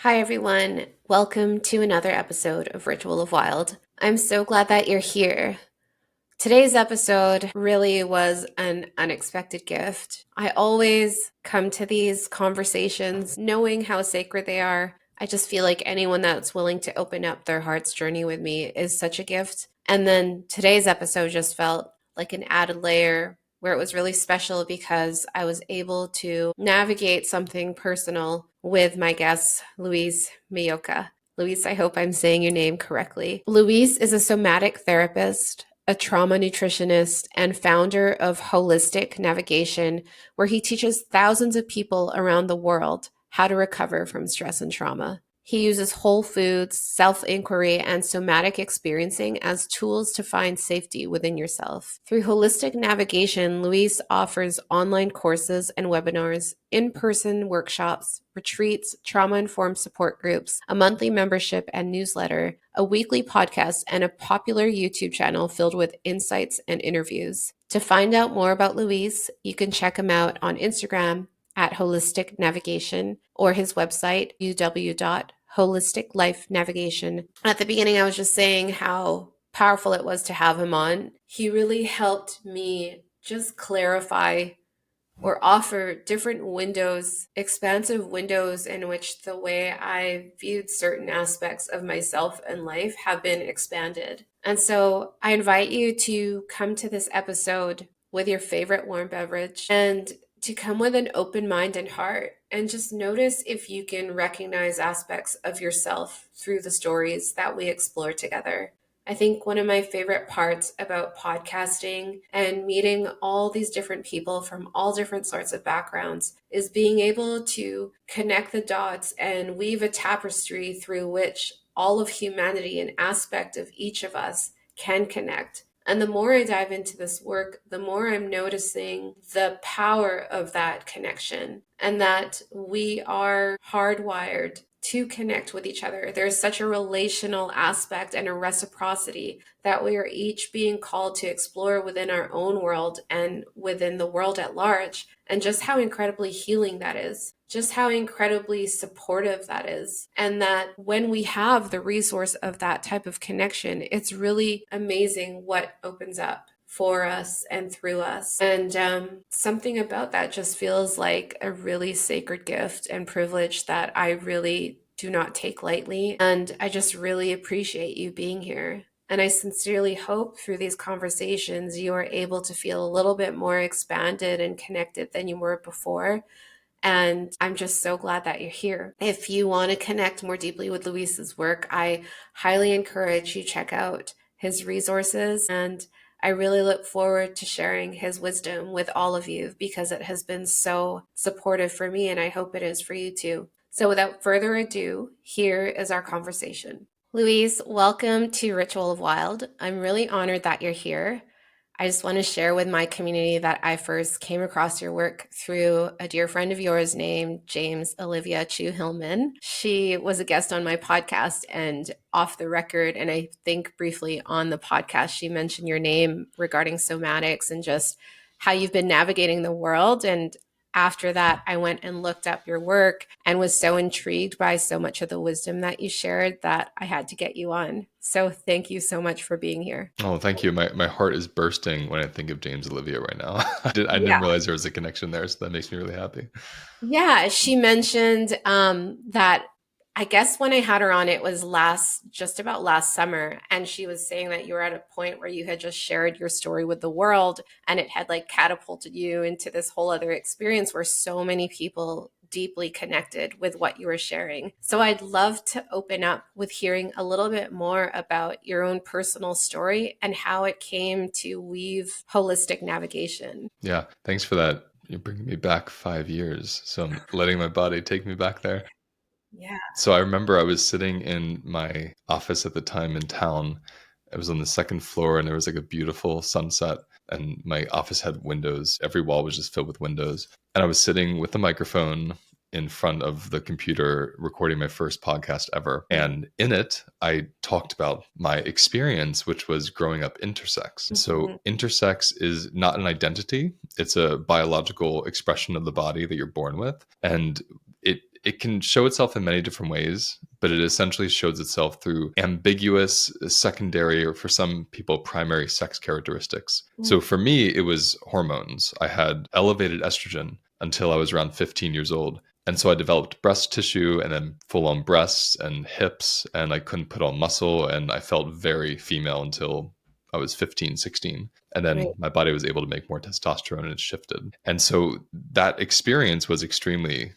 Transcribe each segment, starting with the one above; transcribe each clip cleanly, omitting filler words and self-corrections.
Hi, everyone. Welcome to another episode of Ritual of Wild. I'm so glad that you're here. Today's episode really was an unexpected gift. I always come to these conversations knowing how sacred they are. I just feel like anyone that's willing to open up their heart's journey with me is such a gift. And then today's episode just felt like an added layer where it was really special because I was able to navigate something personal with my guest, Louise Miyoka. Louise, I hope I'm saying your name correctly. Louise is a somatic therapist, a trauma nutritionist, and founder of Holistic Navigation, where he teaches thousands of people around the world how to recover from stress and trauma. He uses whole foods, self inquiry, and somatic experiencing as tools to find safety within yourself. Through Holistic Navigation, Luis offers online courses and webinars, in person workshops, retreats, trauma informed support groups, a monthly membership and newsletter, a weekly podcast, and a popular YouTube channel filled with insights and interviews. To find out more about Luis, you can check him out on Instagram at Holistic Navigation or his website, www.holisticlifenavigation. At the beginning, I was just saying how powerful it was to have him on. He really helped me just clarify or offer different windows, expansive windows in which the way I viewed certain aspects of myself and life have been expanded. And so I invite you to come to this episode with your favorite warm beverage and to come with an open mind and heart and just notice if you can recognize aspects of yourself through the stories that we explore together. I think one of my favorite parts about podcasting and meeting all these different people from all different sorts of backgrounds is being able to connect the dots and weave a tapestry through which all of humanity, an aspect of each of us, can connect. And the more I dive into this work, the more I'm noticing the power of that connection and that we are hardwired to connect with each other. There's such a relational aspect and a reciprocity that we are each being called to explore within our own world and within the world at large, and just how incredibly healing that is, just how incredibly supportive that is. And that when we have the resource of that type of connection, it's really amazing what opens up for us and through us. And something about that just feels like a really sacred gift and privilege that I really do not take lightly. And I just really appreciate you being here. And I sincerely hope through these conversations, you are able to feel a little bit more expanded and connected than you were before. And I'm just so glad that you're here. If you want to connect more deeply with Luis's work, I highly encourage you check out his resources. And I really look forward to sharing his wisdom with all of you because it has been so supportive for me, and I hope it is for you too. So without further ado, here is our conversation. Louise, welcome to Ritual of Wild. I'm really honored that you're here. I just want to share with my community that I first came across your work through a dear friend of yours named James Olivia Chu Hillman. She was a guest on my podcast, and off the record, and I think briefly on the podcast, she mentioned your name regarding somatics and just how you've been navigating the world. And after that, I went and looked up your work and was so intrigued by so much of the wisdom that you shared that I had to get you on. So thank you so much for being here. Oh, thank you. My heart is bursting when I think of James Olivia right now. I didn't Yeah. realize there was a connection there, so that makes me really happy. Yeah, she mentioned that I guess when I had her on, it was just about last summer. And she was saying that you were at a point where you had just shared your story with the world and it had like catapulted you into this whole other experience where so many people deeply connected with what you were sharing. So I'd love to open up with hearing a little bit more about your own personal story and how it came to weave holistic navigation. Yeah, thanks for that. You're bringing me back 5 years, so I'm letting my body take me back there. Yeah. So I remember I was sitting in my office at the time in town. I was on the second floor, and there was like a beautiful sunset, and my office had windows. Every wall was just filled with windows. And I was sitting with the microphone in front of the computer recording my first podcast ever. And in it, I talked about my experience, which was growing up intersex. So Mhm. intersex is not an identity. It's a biological expression of the body that you're born with. And it can show itself in many different ways, but it essentially shows itself through ambiguous secondary, or for some people, primary sex characteristics. So for me, it was hormones. I had elevated estrogen until I was around 15 years old. And so I developed breast tissue and then full on breasts and hips, and I couldn't put on muscle. And I felt very female until I was 15, 16. And Right. then my body was able to make more testosterone and it shifted. And so that experience was extremely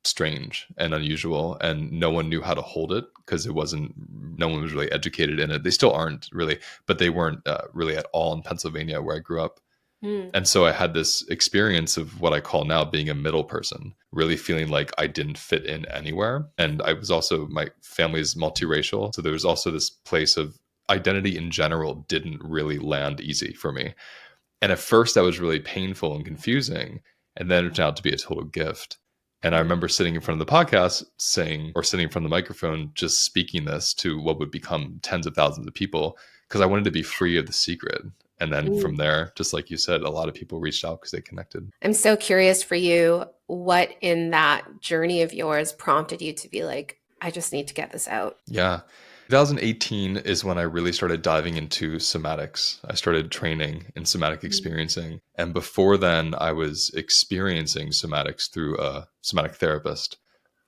strange and unusual, and no one knew how to hold it because no one was really educated in it. They still aren't really, but they weren't really at all in Pennsylvania where I grew up. Mm. And so I had this experience of what I call now being a middle person, really feeling like I didn't fit in anywhere. And I was also, my family's multiracial. So there was also this place of identity in general didn't really land easy for me. And at first that was really painful and confusing. And then it turned out to be a total gift. And I Mm. remember sitting in front of the podcast saying, or sitting in front of the microphone, just speaking this to what would become tens of thousands of people, because I wanted to be free of the secret. And then from Mm. there, just like you said, a lot of people reached out because they connected. I'm so curious for you, what in that journey of yours prompted you to be like, I just need to get this out? Yeah. 2018 is when I really started diving into somatics. I started training in somatic Mm. experiencing. And before then, I was experiencing somatics through a somatic therapist.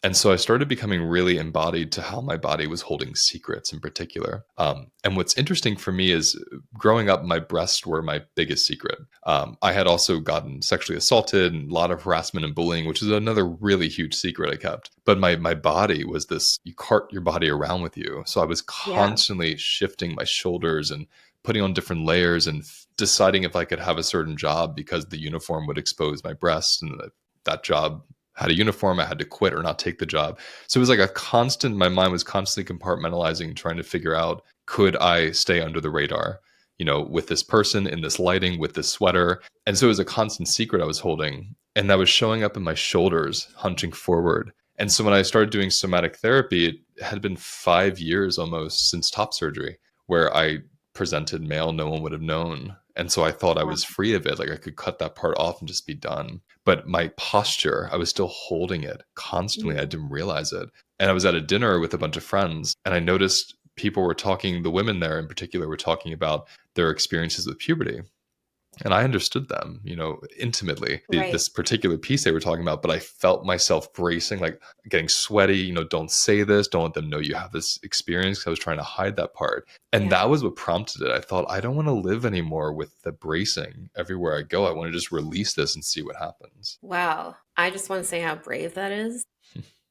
And so I started becoming really embodied to how my body was holding secrets in particular. And what's interesting for me is growing up, my breasts were my biggest secret. I had also gotten sexually assaulted and a lot of harassment and bullying, which is another really huge secret I kept. But my body was this, you cart your body around with you. So I was Yeah. constantly shifting my shoulders and putting on different layers and deciding if I could have a certain job because the uniform would expose my breasts, and that job had a uniform, I had to quit or not take the job. So it was like a constant, my mind was constantly compartmentalizing, trying to figure out, could I stay under the radar, with this person, in this lighting, with this sweater? And so it was a constant secret I was holding. And that was showing up in my shoulders, hunching forward. And so when I started doing somatic therapy, it had been 5 years almost since top surgery, where I presented male, no one would have known. And so I thought I Wow. was free of it. Like I could cut that part off and just be done. But my posture, I was still holding it constantly. I Mm. didn't realize it. And I was at a dinner with a bunch of friends, and I noticed people were talking, the women there in particular were talking about their experiences with puberty. And I understood them, intimately, Right. this particular piece they were talking about, but I felt myself bracing, like getting sweaty, don't say this, don't let them know you have this experience. 'Cause I was trying to hide that part. And Yeah. that was what prompted it. I thought, I don't want to live anymore with the bracing everywhere I go. I want to just release this and see what happens. Wow. I just want to say how brave that is,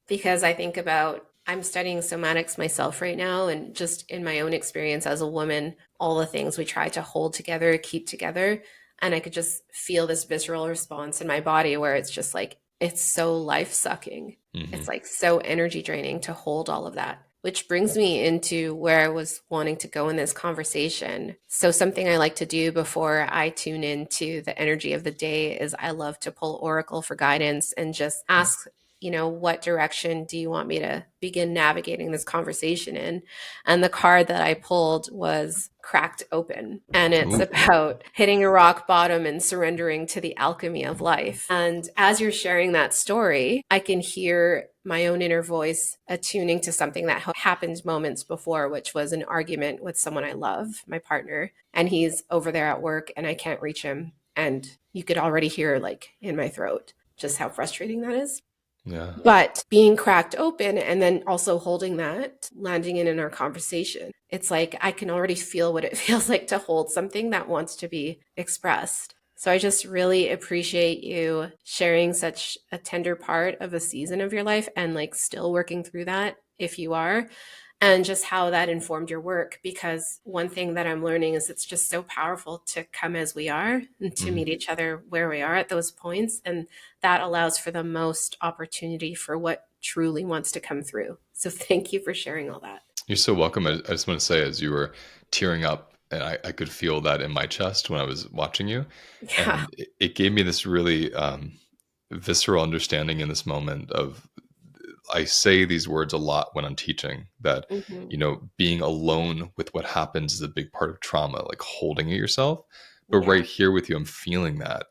because I think about, I'm studying somatics myself right now, and just in my own experience as a woman, all the things we try to hold together, keep together. And I could just feel this visceral response in my body where it's just like, it's so life sucking. It's Hmm. like so energy draining to hold all of that. Which brings me into where I was wanting to go in this conversation. So, something I like to do before I tune into the energy of the day is I love to pull Oracle for guidance and just ask, what direction do you want me to begin navigating this conversation in? And the card that I pulled was Cracked Open. And it's Ooh. about hitting a rock bottom and surrendering to the alchemy of life. And as you're sharing that story, I can hear my own inner voice attuning to something that happened moments before, which was an argument with someone I love, my partner. And he's over there at work and I can't reach him. And you could already hear, like, in my throat, just how frustrating that is. Yeah. But being cracked open and then also holding that, landing in our conversation, it's like I can already feel what it feels like to hold something that wants to be expressed. So I just really appreciate you sharing such a tender part of a season of your life, and like still working through that if you are, and just how that informed your work. Because one thing that I'm learning is it's just so powerful to come as we are and to Mhm. meet each other where we are at those points. And that allows for the most opportunity for what truly wants to come through. So thank you for sharing all that. You're so welcome. I just want to say, as you were tearing up, and I could feel that in my chest when I was watching you, Yeah. and it gave me this really visceral understanding in this moment of, I say these words a lot when I'm teaching, that, Hmm. being alone with what happens is a big part of trauma, like holding it yourself. But Yeah. right here with you, I'm feeling that,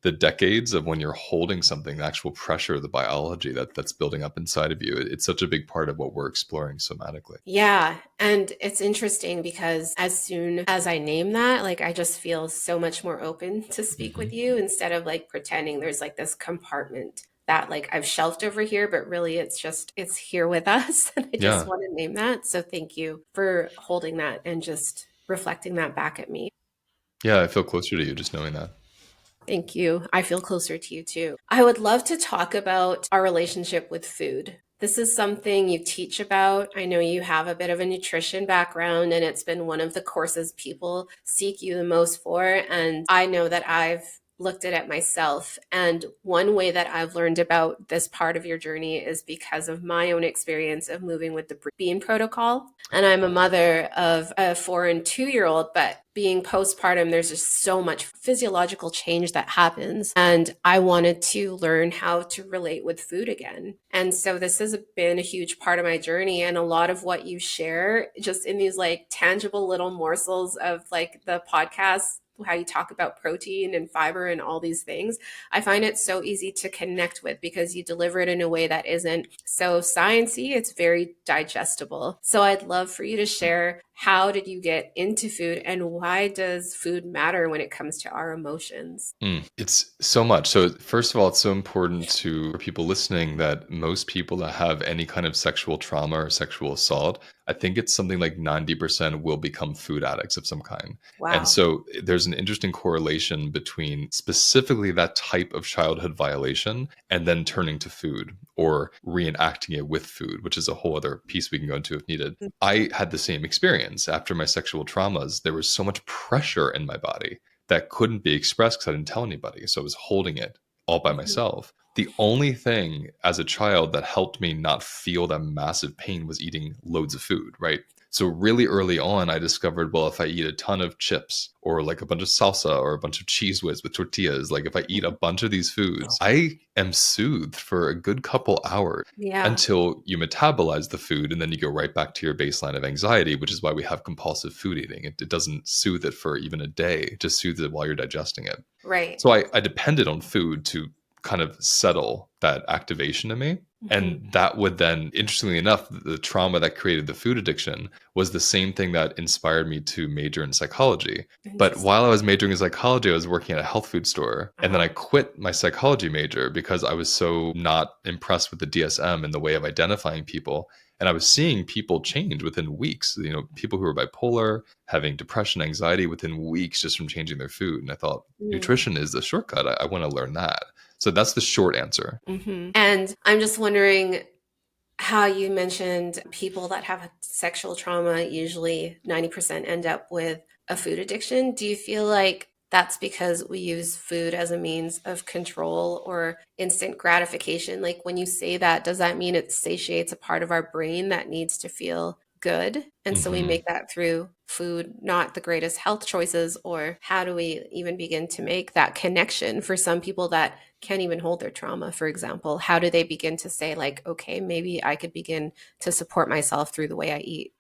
the decades of when you're holding something, the actual pressure, the biology that's building up inside of you. It's such a big part of what we're exploring somatically. Yeah. And it's interesting because as soon as I name that, like I just feel so much more open to speak with Hmm. you instead of like pretending there's like this compartment that like I've shelved over here, but really it's here with us. And I just Yeah. want to name that. So thank you for holding that and just reflecting that back at me. Yeah. I feel closer to you just knowing that. Thank you. I feel closer to you too. I would love to talk about our relationship with food. This is something you teach about. I know you have a bit of a nutrition background, and it's been one of the courses people seek you the most for. And I know that I've looked at it myself. And one way that I've learned about this part of your journey is because of my own experience of moving with the Bean Protocol. And I'm a mother of a 4 and 2 year old, but being postpartum, there's just so much physiological change that happens. And I wanted to learn how to relate with food again. And so this has been a huge part of my journey. And a lot of what you share just in these like tangible little morsels of like the podcast, how you talk about protein and fiber and all these things, I find it so easy to connect with because you deliver it in a way that isn't so sciencey. It's very digestible. So I'd love for you to share, how did you get into food and why does food matter when it comes to our emotions? It's so much. So first of all, it's so important for people listening that most people that have any kind of sexual trauma or sexual assault, I think it's something like 90% will become food addicts of some kind. And Wow. so there's an interesting correlation between specifically that type of childhood violation and then turning to food or reenacting it with food, which is a whole other piece we can go into if needed. I had the same experience after my sexual traumas. There was so much pressure in my body that couldn't be expressed because I didn't tell anybody. So I was holding it all by Mhm. myself. The only thing as a child that helped me not feel that massive pain was eating loads of food, right? So really early on, I discovered, well, if I eat a ton of chips or like a bunch of salsa or a bunch of cheese whiz with tortillas, like if I eat a bunch of these foods, I am soothed for a good couple hours Yeah. until you metabolize the food and then you go right back to your baseline of anxiety, which is why we have compulsive food eating. It doesn't soothe it for even a day, it just soothes it while you're digesting it. Right. So I depended on food to kind of settle that activation in me. Mhm. And that would then, interestingly enough, the trauma that created the food addiction was the same thing that inspired me to major in psychology. But Interesting. while I was majoring in psychology, I was working at a health food store. And then Uh-huh. I quit my psychology major because I was so not impressed with the DSM and the way of identifying people. And I was seeing people change within weeks, people who were bipolar, having depression, anxiety within weeks just from changing their food. And I thought, Mm. nutrition is the shortcut. I want to learn that. So that's the short answer. Mhm. And I'm just wondering, how you mentioned people that have sexual trauma, usually 90% end up with a food addiction. Do you feel like that's because we use food as a means of control or instant gratification? Like when you say that, does that mean it satiates a part of our brain that needs to feel good? And so we Hmm. make that through food, not the greatest health choices? Or how do we even begin to make that connection for some people that can't even hold their trauma, for example? How do they begin to say, like, okay, maybe I could begin to support myself through the way I eat?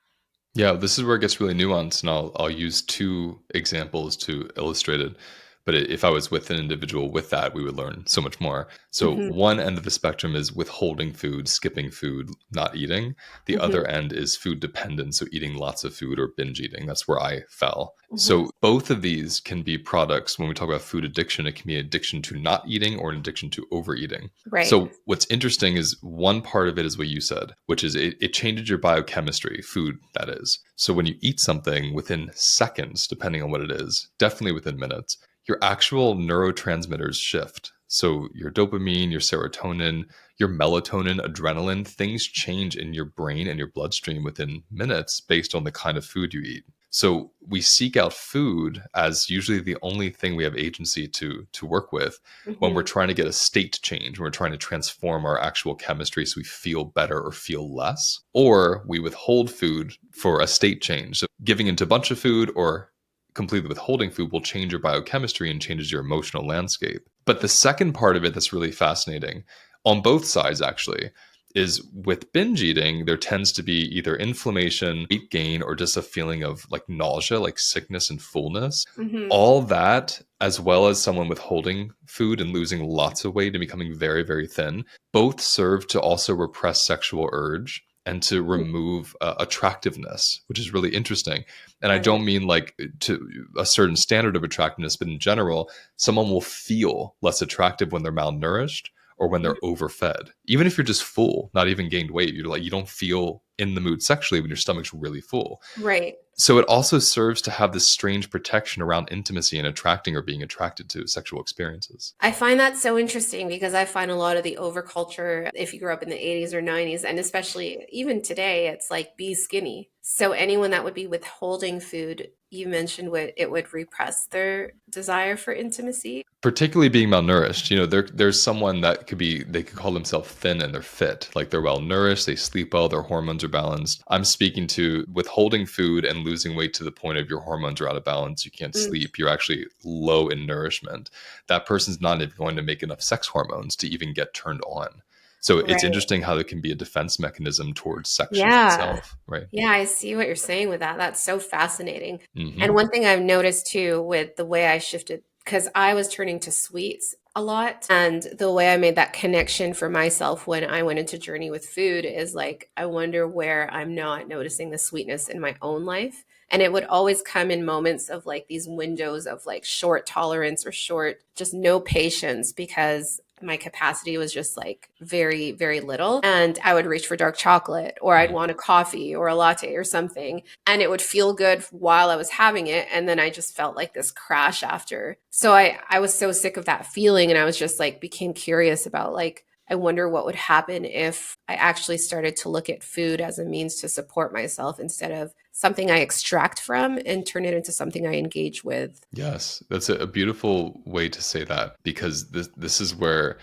Yeah, this is where it gets really nuanced, and I'll use two examples to illustrate it. But if I was with an individual with that, we would learn so much more. So Hmm. one end of the spectrum is withholding food, skipping food, not eating. The Hmm. other end is food dependent, so eating lots of food or binge eating. That's where I fell. Hmm. So both of these can be products. When we talk about food addiction, it can be an addiction to not eating or an addiction to overeating. Right. So what's interesting is one part of it is what you said, which is it changes your biochemistry, food that is. So when you eat something within seconds, depending on what it is, definitely within minutes, your actual neurotransmitters shift. So your dopamine, your serotonin, your melatonin, adrenaline, things change in your brain and your bloodstream within minutes based on the kind of food you eat. So we seek out food as usually the only thing we have agency to work with when we're Hmm. trying to get a state change, when we're trying to transform our actual chemistry so we feel better or feel less, or we withhold food for a state change. So giving into a bunch of food or completely withholding food will change your biochemistry and changes your emotional landscape. But the second part of it that's really fascinating on both sides actually is with binge eating, there tends to be either inflammation, weight gain, or just a feeling of like nausea, like sickness and fullness. Hmm. All that, as well as someone withholding food and losing lots of weight and becoming very, very thin, both serve to also repress sexual urge and to remove attractiveness, which is really interesting. And I Right. don't mean like to a certain standard of attractiveness, but in general, someone will feel less attractive when they're malnourished or when they're overfed. Even if you're just full, not even gained weight, you're like, you don't feel in the mood sexually when your stomach's really full. Right. So it also serves to have this strange protection around intimacy and attracting or being attracted to sexual experiences. I find that so interesting because I find a lot of the overculture, if you grew up in the 80s or 90s, and especially even today, it's like be skinny. So anyone that would be withholding food, you mentioned it would repress their desire for intimacy. Particularly being malnourished, there's someone that they could call themselves thin and they're fit, like they're well nourished, they sleep well, their hormones are balanced. I'm speaking to withholding food and losing weight to the point of your hormones are out of balance, you can't Mm, sleep, you're actually low in nourishment. That person's not even going to make enough sex hormones to even get turned on. So it's right. interesting how there can be a defense mechanism towards sex Yeah. itself, right? Yeah, I see what you're saying with that. That's so fascinating. And Hmm. one thing I've noticed too with the way I shifted, because I was turning to sweets a lot, and the way I made that connection for myself when I went into journey with food is like, I wonder where I'm not noticing the sweetness in my own life. And it would always come in moments of like these windows of like short tolerance or short, just no patience because my capacity was just like very, very little. And I would reach for dark chocolate or I'd want a coffee or a latte or something. And it would feel good while I was having it. And then I just felt like this crash after. So I was so sick of that feeling. And I was just like, became curious about like, I wonder what would happen if I actually started to look at food as a means to support myself instead of something I extract from and turn it into something I engage with. Yes, that's a beautiful way to say that because this is where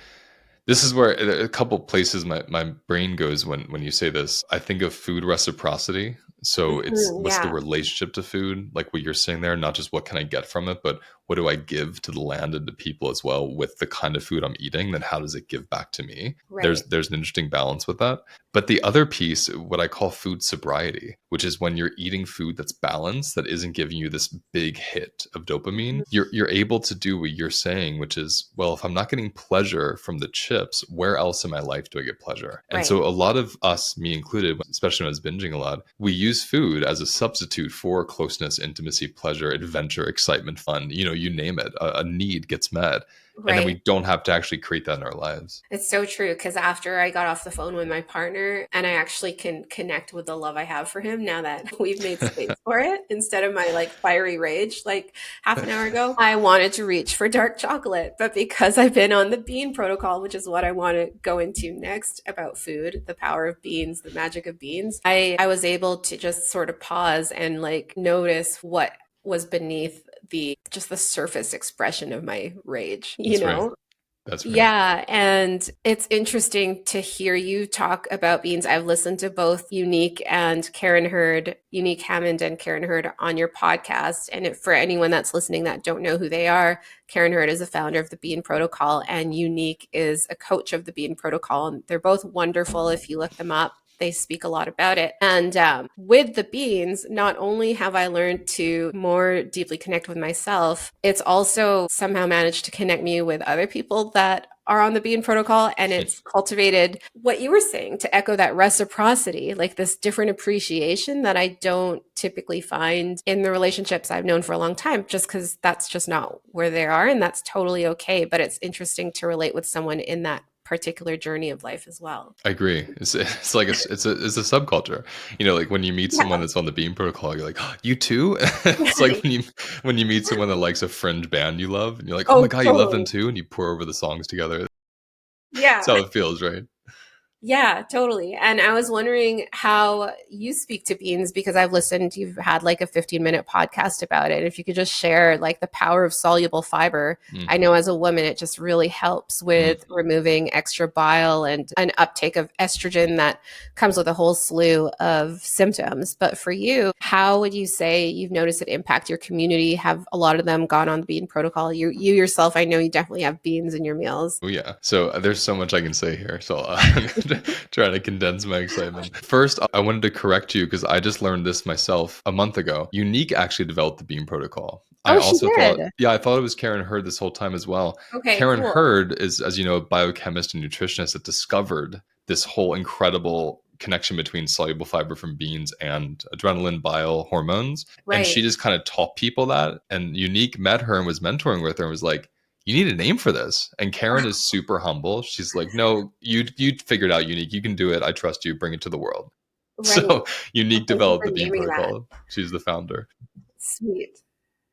a couple places my brain goes when you say this. I think of food reciprocity. So it's Mhm, what's the yeah, relationship to food, like what you're saying there, not just what can I get from it, but what do I give to the land and to people as well with the kind of food I'm eating, then how does it give back to me? right. There's an interesting balance with that. But the other piece, what I call food sobriety, which is when you're eating food that's balanced, that isn't giving you this big hit of dopamine, Mhm, you're able to do what you're saying, which is, well, if I'm not getting pleasure from the chips, where else in my life do I get pleasure? And right, so a lot of us, me included, especially when I was binging a lot, we use food as a substitute for closeness, intimacy, pleasure, adventure, excitement, fun, you name it. A need gets met. And then we right. don't have to actually create that in our lives. It's so true because after I got off the phone with my partner and I actually can connect with the love I have for him now that we've made space for it instead of my like fiery rage like half an hour ago, I wanted to reach for dark chocolate. But because I've been on the bean protocol, which is what I want to go into next about food, the power of beans, the magic of beans, I was able to just sort of pause and like notice what was beneath the just the surface expression of my rage, you That's right. know? That's right. Yeah, and it's interesting to hear you talk about beans. I've listened to both Unique Hammond and Karen Hurd on your podcast. And for anyone that's listening that don't know who they are, Karen Hurd is a founder of the Bean Protocol, and Unique is a coach of the Bean Protocol. And they're both wonderful if you look them up. They speak a lot about it. And with the beans, not only have I learned to more deeply connect with myself, it's also somehow managed to connect me with other people that are on the bean protocol. And it's cultivated what you were saying to echo that reciprocity, like this different appreciation that I don't typically find in the relationships I've known for a long time, just because that's just not where they are. And that's totally okay. But it's interesting to relate with someone in that particular journey of life as well. I agree. It's like it's a subculture. Like when you meet someone Yeah. that's on the Beam Protocol, you're like, oh, you too. It's like when you meet someone that likes a fringe band you love, and you're like, oh my Oh, god, you love them totally. too, and you pour over the songs together. That's Yeah. how it feels, right? Yeah, totally. And I was wondering how you speak to beans because I've listened, you've had like a 15-minute podcast about it. If you could just share like the power of soluble fiber. I Hmm. know as a woman, it just really helps with removing extra bile and an uptake of estrogen that comes with a whole slew of symptoms. But for you, how would you say you've noticed it impact your community? Have a lot of them gone on the bean protocol? You yourself, I know you definitely have beans in your meals. Oh yeah. So there's so much I can say here. So Trying to condense my excitement. First, I wanted to correct you because I just learned this myself a month ago. Unique actually developed the Beam protocol. I Oh, she also thought, did. yeah, I thought it was Karen Hurd this whole time as well. Okay, Karen cool. Hurd is, as you know, a biochemist and nutritionist that discovered this whole incredible connection between soluble fiber from beans and adrenaline, bile, hormones. And she Right. just kind of taught people that. And Unique met her and was mentoring with her and was like, you need a name for this. And Karen is super humble. She's like, no, you figured out, Unique. You can do it. I trust you. Bring it to the world. Right. So Unique Well, thank you developed for the Beam naming that. protocol. She's the founder, Sweet.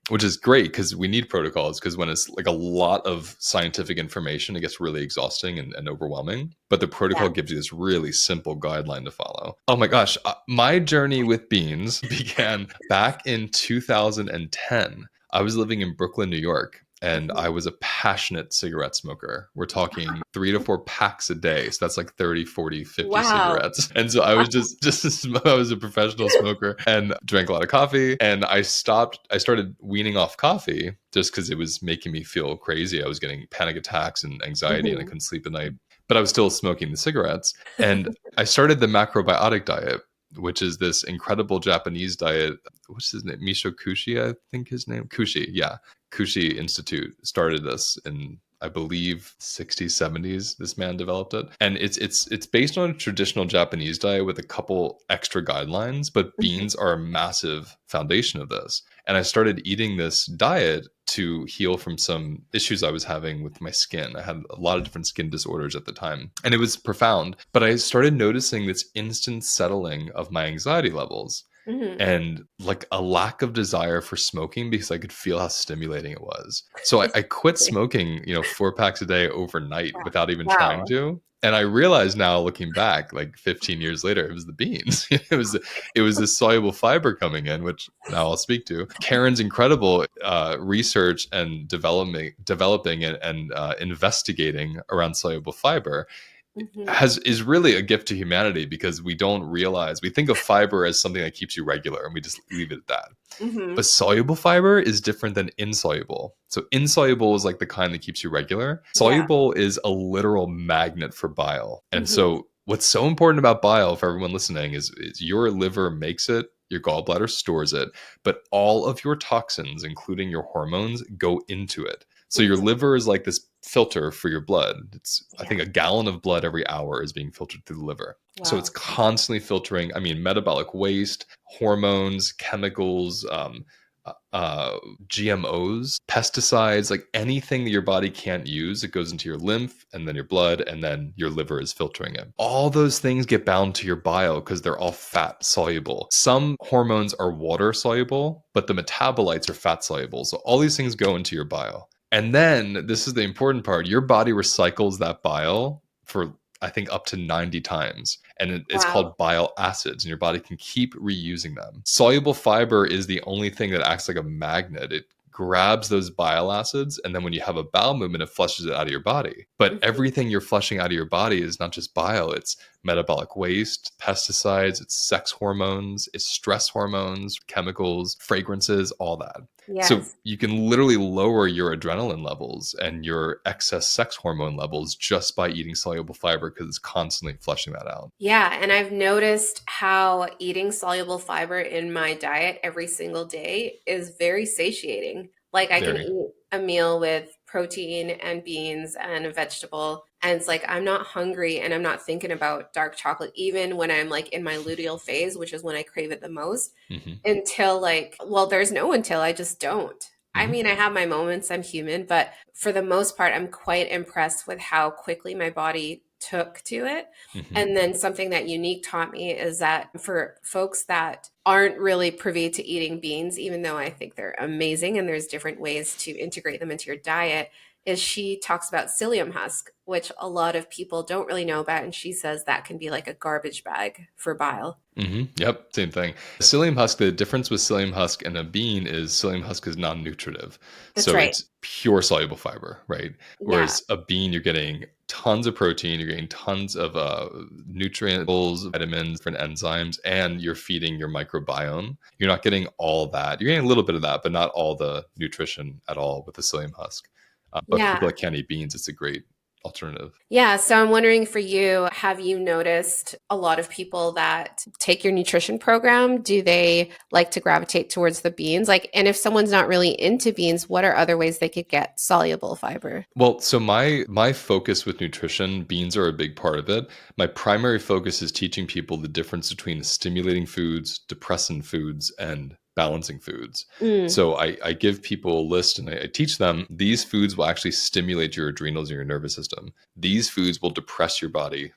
which is great because we need protocols because when it's like a lot of scientific information, it gets really exhausting and overwhelming. But the Yeah. protocol gives you this really simple guideline to follow. Oh my gosh. My journey with beans began back in 2010. I was living in Brooklyn, New York, and Mhm. I was a passionate cigarette smoker. We're talking 3 to 4 packs a day. So that's like 30, 40, 50 Wow. cigarettes. And so I was just I was a professional smoker and drank a lot of coffee. And I started weaning off coffee just because it was making me feel crazy. I was getting panic attacks and anxiety and I Mhm. couldn't sleep at night. But I was still smoking the cigarettes. And I started the macrobiotic diet, which is this incredible Japanese diet. What's his name? Misho Kushi, I think his name. Kushi, yeah. Kushi Institute started this in, I believe, 60s, 70s. This man developed it. And it's based on a traditional Japanese diet with a couple extra guidelines, but Mhm. beans are a massive foundation of this. And I started eating this diet to heal from some issues I was having with my skin. I had a lot of different skin disorders at the time, and it was profound. But I started noticing this instant settling of my anxiety levels Mhm. and like a lack of desire for smoking because I could feel how stimulating it was. So I quit smoking, 4 packs a day overnight without even trying Wow. to. And I realize now, looking back, like 15 years later, it was the beans. It was the soluble fiber coming in, which now I'll speak to. Karen's incredible research and developing and investigating around soluble fiber Mhm. is really a gift to humanity because we don't realize we think of fiber as something that keeps you regular and we just leave it at that. But Mhm. soluble fiber is different than insoluble. So insoluble is like the kind that keeps you regular. Yeah. Soluble is a literal magnet for bile. And Mhm. so what's so important about bile for everyone listening is your liver makes it, your gallbladder stores it, but all of your toxins, including your hormones, go into it. So your Mhm. liver is like this filter for your blood. It's, I Yeah. think, a gallon of blood every hour is being filtered through the liver. So it's Wow. constantly filtering, metabolic waste, hormones, chemicals, uh, GMOs, pesticides, like anything that your body can't use, it goes into your lymph and then your blood, and then your liver is filtering it. All those things get bound to your bile because they're all fat soluble. Some hormones are water soluble, but the metabolites are fat soluble. So all these things go into your bile. And then this is the important part, your body recycles that bile for, I think, up to 90 times. And it's Wow. called bile acids, and your body can keep reusing them. Soluble fiber is the only thing that acts like a magnet. It grabs those bile acids, and then when you have a bowel movement, it flushes it out of your body. But Mhm. everything you're flushing out of your body is not just bile, it's metabolic waste, pesticides, it's sex hormones, it's stress hormones, chemicals, fragrances, all that. So Yes. you can literally lower your adrenaline levels and your excess sex hormone levels just by eating soluble fiber because it's constantly flushing that out. Yeah, and I've noticed how eating soluble fiber in my diet every single day is very satiating. Like I can Very. eat a meal with protein and beans and a vegetable, and it's like I'm not hungry and I'm not thinking about dark chocolate even when I'm like in my luteal phase, which is when I crave it the most. Hmm. Until like, well, there's no until, I just don't. I Hmm. mean, I have my moments, I'm human, but for the most part, I'm quite impressed with how quickly my body took to it. Hmm. And then something that Unique taught me is that for folks that aren't really privy to eating beans, even though I think they're amazing and there's different ways to integrate them into your diet, is she talks about psyllium husk, which a lot of people don't really know about. And she says that can be like a garbage bag for bile. Yep, same thing. Psyllium husk, the difference with psyllium husk and a bean is psyllium husk is non-nutritive. That's So right. it's pure soluble fiber, right? Yeah. Whereas a bean, you're getting tons of protein, you're getting tons of nutrients, vitamins, different enzymes, and you're feeding your microbiome. You're not getting all that. You're getting a little bit of that, but not all the nutrition at all with the psyllium husk. But for people Yeah. that can't eat beans, it's a great alternative. Yeah, so I'm wondering for you, have you noticed a lot of people that take your nutrition program? Do they like to gravitate towards the beans? Like, and if someone's not really into beans, what are other ways they could get soluble fiber? Well, so my focus with nutrition, beans are a big part of it. My primary focus is teaching people the difference between stimulating foods, depressant foods, and balancing foods. Mm, So I give people a list and I teach them these foods will actually stimulate your adrenals and your nervous system. These foods will depress your body,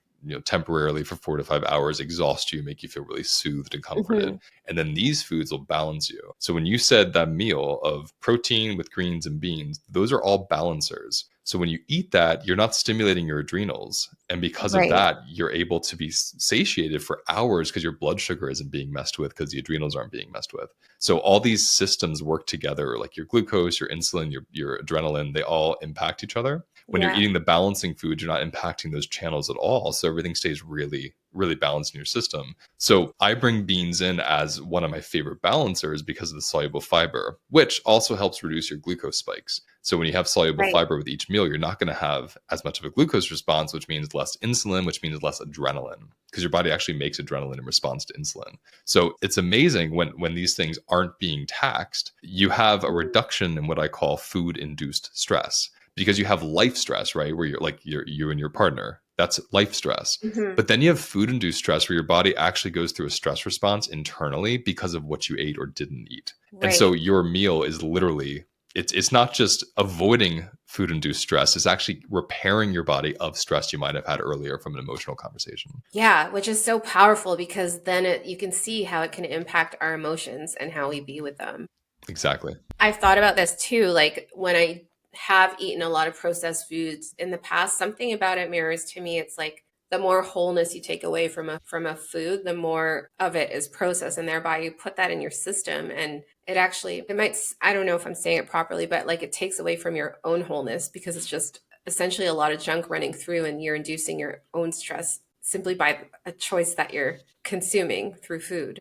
temporarily for 4 to 5 hours, exhaust you, make you feel really soothed and comforted. hmm. And then these foods will balance you. So when you said that meal of protein with greens and beans, those are all balancers. So when you eat that, you're not stimulating your adrenals. And because of Right. that, you're able to be satiated for hours because your blood sugar isn't being messed with because the adrenals aren't being messed with. So all these systems work together, like your glucose, your insulin, your adrenaline, they all impact each other. When you're Yeah. eating the balancing food, you're not impacting those channels at all. So everything stays really, really balanced in your system. So I bring beans in as one of my favorite balancers because of the soluble fiber, which also helps reduce your glucose spikes. So when you have soluble Right. fiber with each meal, you're not going to have as much of a glucose response, which means less insulin, which means less adrenaline, because your body actually makes adrenaline in response to insulin. So it's amazing when these things aren't being taxed, you have a reduction in what I call food induced stress, because you have life stress, right? Where you're like you and your partner. That's life stress. Hmm. But then you have food induced stress where your body actually goes through a stress response internally because of what you ate or didn't eat. And so Right. your meal is literally it's not just avoiding food induced stress, it's actually repairing your body of stress you might have had earlier from an emotional conversation. Yeah, which is so powerful because then you can see how it can impact our emotions and how we be with them. Exactly. I've thought about this too. Like when I have eaten a lot of processed foods in the past, something about it mirrors to me. It's like the more wholeness you take away from a food, the more of it is processed, and thereby you put that in your system, and it actually it might I don't know if I'm saying it properly, but like it takes away from your own wholeness because it's just essentially a lot of junk running through, and you're inducing your own stress simply by a choice that you're consuming through food.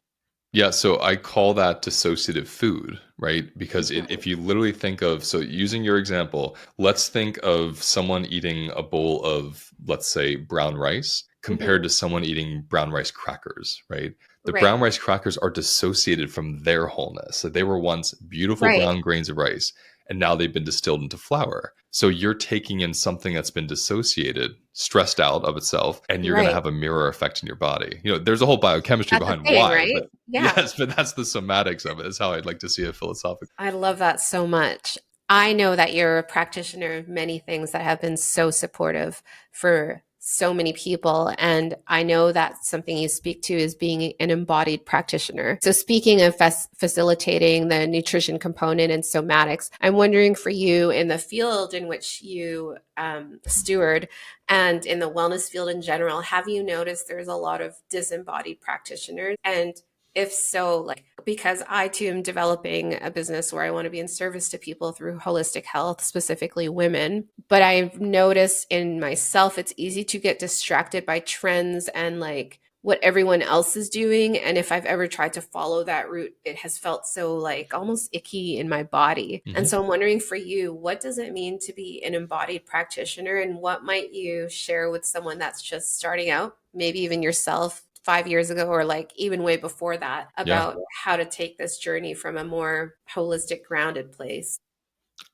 Yeah, so I call that dissociative food, right? Because Mhm. if you literally think of, so using your example, let's think of someone eating a bowl of, let's say, brown rice compared Mhm. to someone eating brown rice crackers, right? The Right. brown rice crackers are dissociated from their wholeness. So they were once beautiful Right. brown grains of rice, and now they've been distilled into flour. So you're taking in something that's been dissociated, stressed out of itself, and you're going to Right. have a mirror effect in your body. There's a whole biochemistry That's the behind thing, why, right? but Yeah. yes, but that's the somatics of it, is how I'd like to see it philosophically. I love that so much. I know that you're a practitioner of many things that have been so supportive for so many people. And I know that something you speak to is being an embodied practitioner. So, speaking of facilitating the nutrition component in somatics, I'm wondering for you in the field in which you steward and in the wellness field in general, have you noticed there's a lot of disembodied practitioners? And if so, like, because I too am developing a business where I want to be in service to people through holistic health, specifically women. But I've noticed in myself, it's easy to get distracted by trends and like what everyone else is doing. And if I've ever tried to follow that route, it has felt so like almost icky in my body. And Hmm. so I'm wondering for you, what does it mean to be an embodied practitioner? And what might you share with someone that's just starting out, maybe even yourself 5 years ago or like even way before that, Yeah. about how to take this journey from a more holistic, grounded place?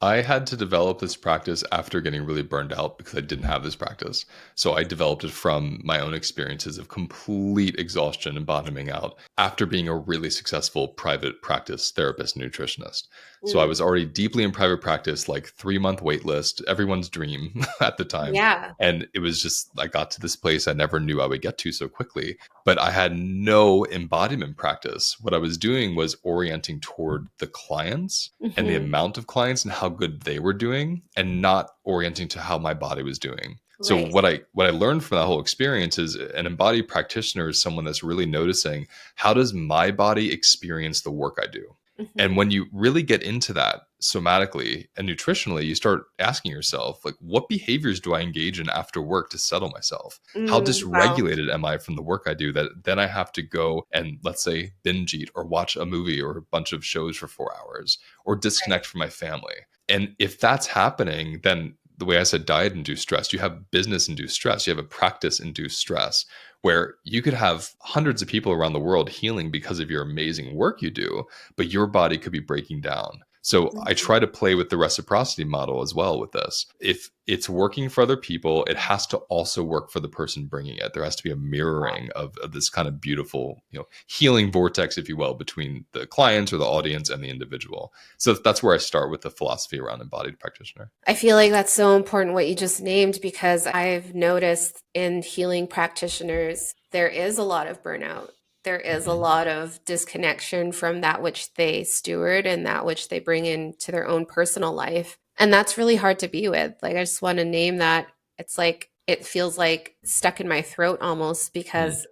I had to develop this practice after getting really burned out because I didn't have this practice. So I developed it from my own experiences of complete exhaustion and bottoming out after being a really successful private practice therapist and nutritionist. So I Mm, was already deeply in private practice, like 3 month wait list, everyone's dream at the time. yeah. And it was just, I got to this place I never knew I would get to so quickly, but I had no embodiment practice. What I was doing was orienting toward the clients and the Hmm. amount of clients and how good they were doing, and not orienting to how my body was doing. So Right. what I learned from that whole experience is an embodied practitioner is someone that's really noticing, how does my body experience the work I do? And Hmm. when you really get into that somatically and nutritionally, you start asking yourself, like, what behaviors do I engage in after work to settle myself? How Wow. dysregulated am I from the work I do that then I have to go and, let's say, binge eat or watch a movie or a bunch of shows for 4 hours or disconnect from my family? And if that's happening, then the way I said diet induced stress, you have business induced stress, you have a practice induced stress, where you could have hundreds of people around the world healing because of your amazing work you do, but your body could be breaking down. So I Mhm. try to play with the reciprocity model as well with this. If it's working for other people, it has to also work for the person bringing it. There has to be a mirroring of this kind of beautiful, healing vortex, if you will, between the client or the audience and the individual. So that's where I start with the philosophy around embodied practitioner. I feel like that's so important what you just named because I've noticed in healing practitioners, there is a lot of burnout. There is a Hmm. lot of disconnection from that which they steward and that which they bring into their own personal life. And that's really hard to be with. Like, I just want to name that. It's like, it feels like stuck in my throat almost because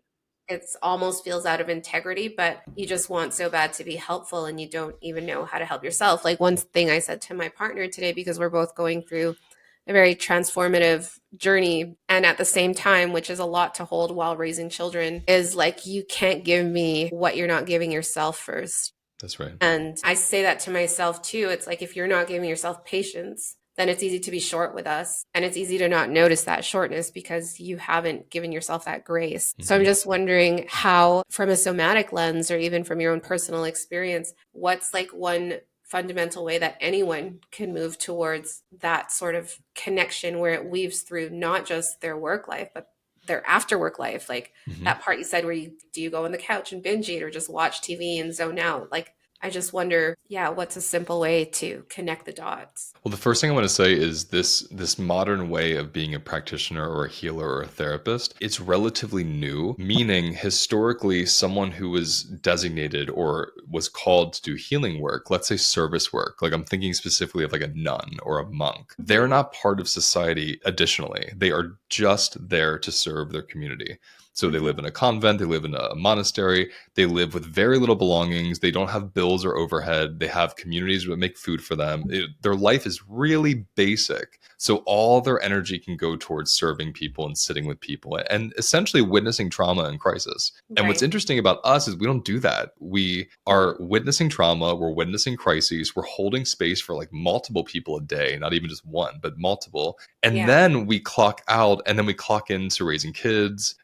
it's almost feels out of integrity, but you just want so bad to be helpful and you don't even know how to help yourself. Like one thing I said to my partner today, because we're both going through a very transformative journey and at the same time, which is a lot to hold while raising children, is like you can't give me what you're not giving yourself first. That's right. And I say that to myself too. It's like if you're not giving yourself patience, then it's easy to be short with us. And it's easy to not notice that shortness because you haven't given yourself that grace. So I'm Hmm. just wondering how, from a somatic lens or even from your own personal experience, what's like one fundamental way that anyone can move towards that sort of connection where it weaves through not just their work life, but their after work life? Like Hmm. that part you said where you do you go on the couch and binge eat or just watch TV and zone out? Like I just wonder, yeah, what's a simple way to connect the dots? Well, the first thing I want to say is this modern way of being a practitioner or a healer or a therapist, it's relatively new, meaning historically someone who was designated or was called to do healing work, let's say service work, like I'm thinking specifically of like a nun or a monk, they're Mhm. not part of society additionally. They are just there to serve their community. So they Mhm. live in a convent, they live in a monastery, they live with very little belongings. They don't have bills or overhead. They have communities that make food for them. Their life is really basic. So all their energy can go towards serving people and sitting with people and essentially witnessing trauma and crisis. And what's Right. interesting about us is we don't do that. We are Mhm. witnessing trauma, we're witnessing crises, we're holding space for like multiple people a day, not even just one, but multiple. And Yeah. then we clock out and then we clock into raising kids,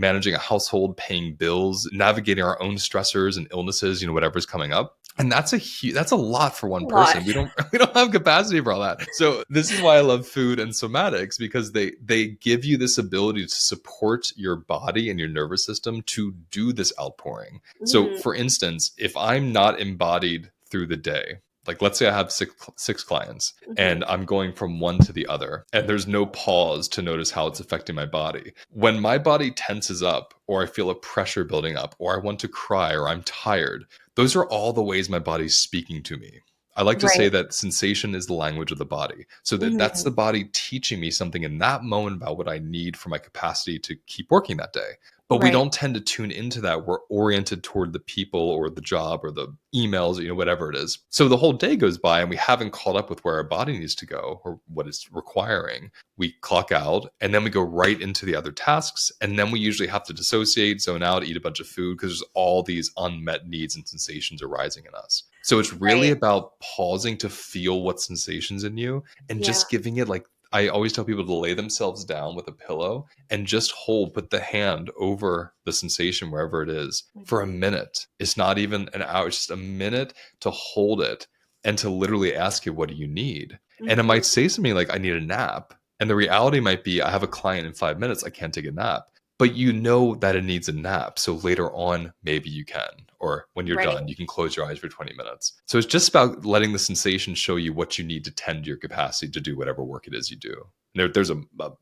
managing a household, paying bills, navigating our own stressors and illnesses, whatever's coming up. And that's a lot for A one lot. person. We don't have capacity for all that. So this is why I love food and somatics, because they give you this ability to support your body and your nervous system to do this outpouring. So Mhm. for instance, if I'm not embodied through the day, like let's say I have six clients and Mhm. I'm going from one to the other, and there's no pause to notice how it's affecting my body. When my body tenses up, or I feel a pressure building up, or I want to cry, or I'm tired, those are all the ways my body's speaking to me. I like to say Right. that sensation is the language of the body. So that's Mhm. the body teaching me something in that moment about what I need for my capacity to keep working that day. But we Right. don't tend to tune into that. We're oriented toward the people or the job or the emails, whatever it is. So the whole day goes by and we haven't caught up with where our body needs to go or what it's requiring. We clock out and then we go right into the other tasks. And then we usually have to dissociate, zone out, eat a bunch of food because there's all these unmet needs and sensations arising in us. So it's really Right. about pausing to feel what sensations in you and Yeah. just giving it like I always tell people to lay themselves down with a pillow and just put the hand over the sensation wherever it is for a Mhm. minute. It's not even an hour, it's just a minute to hold it and to literally ask it, what do you need? And it Mhm. might say something like, I need a nap. And the reality might be, I have a client in 5 minutes, I can't take a nap. But you know that it needs a nap. So later on, maybe you can. Or when you're Right. done, you can close your eyes for 20 minutes. So it's just about letting the sensation show you what you need to tend to your capacity to do whatever work it is you do. There's a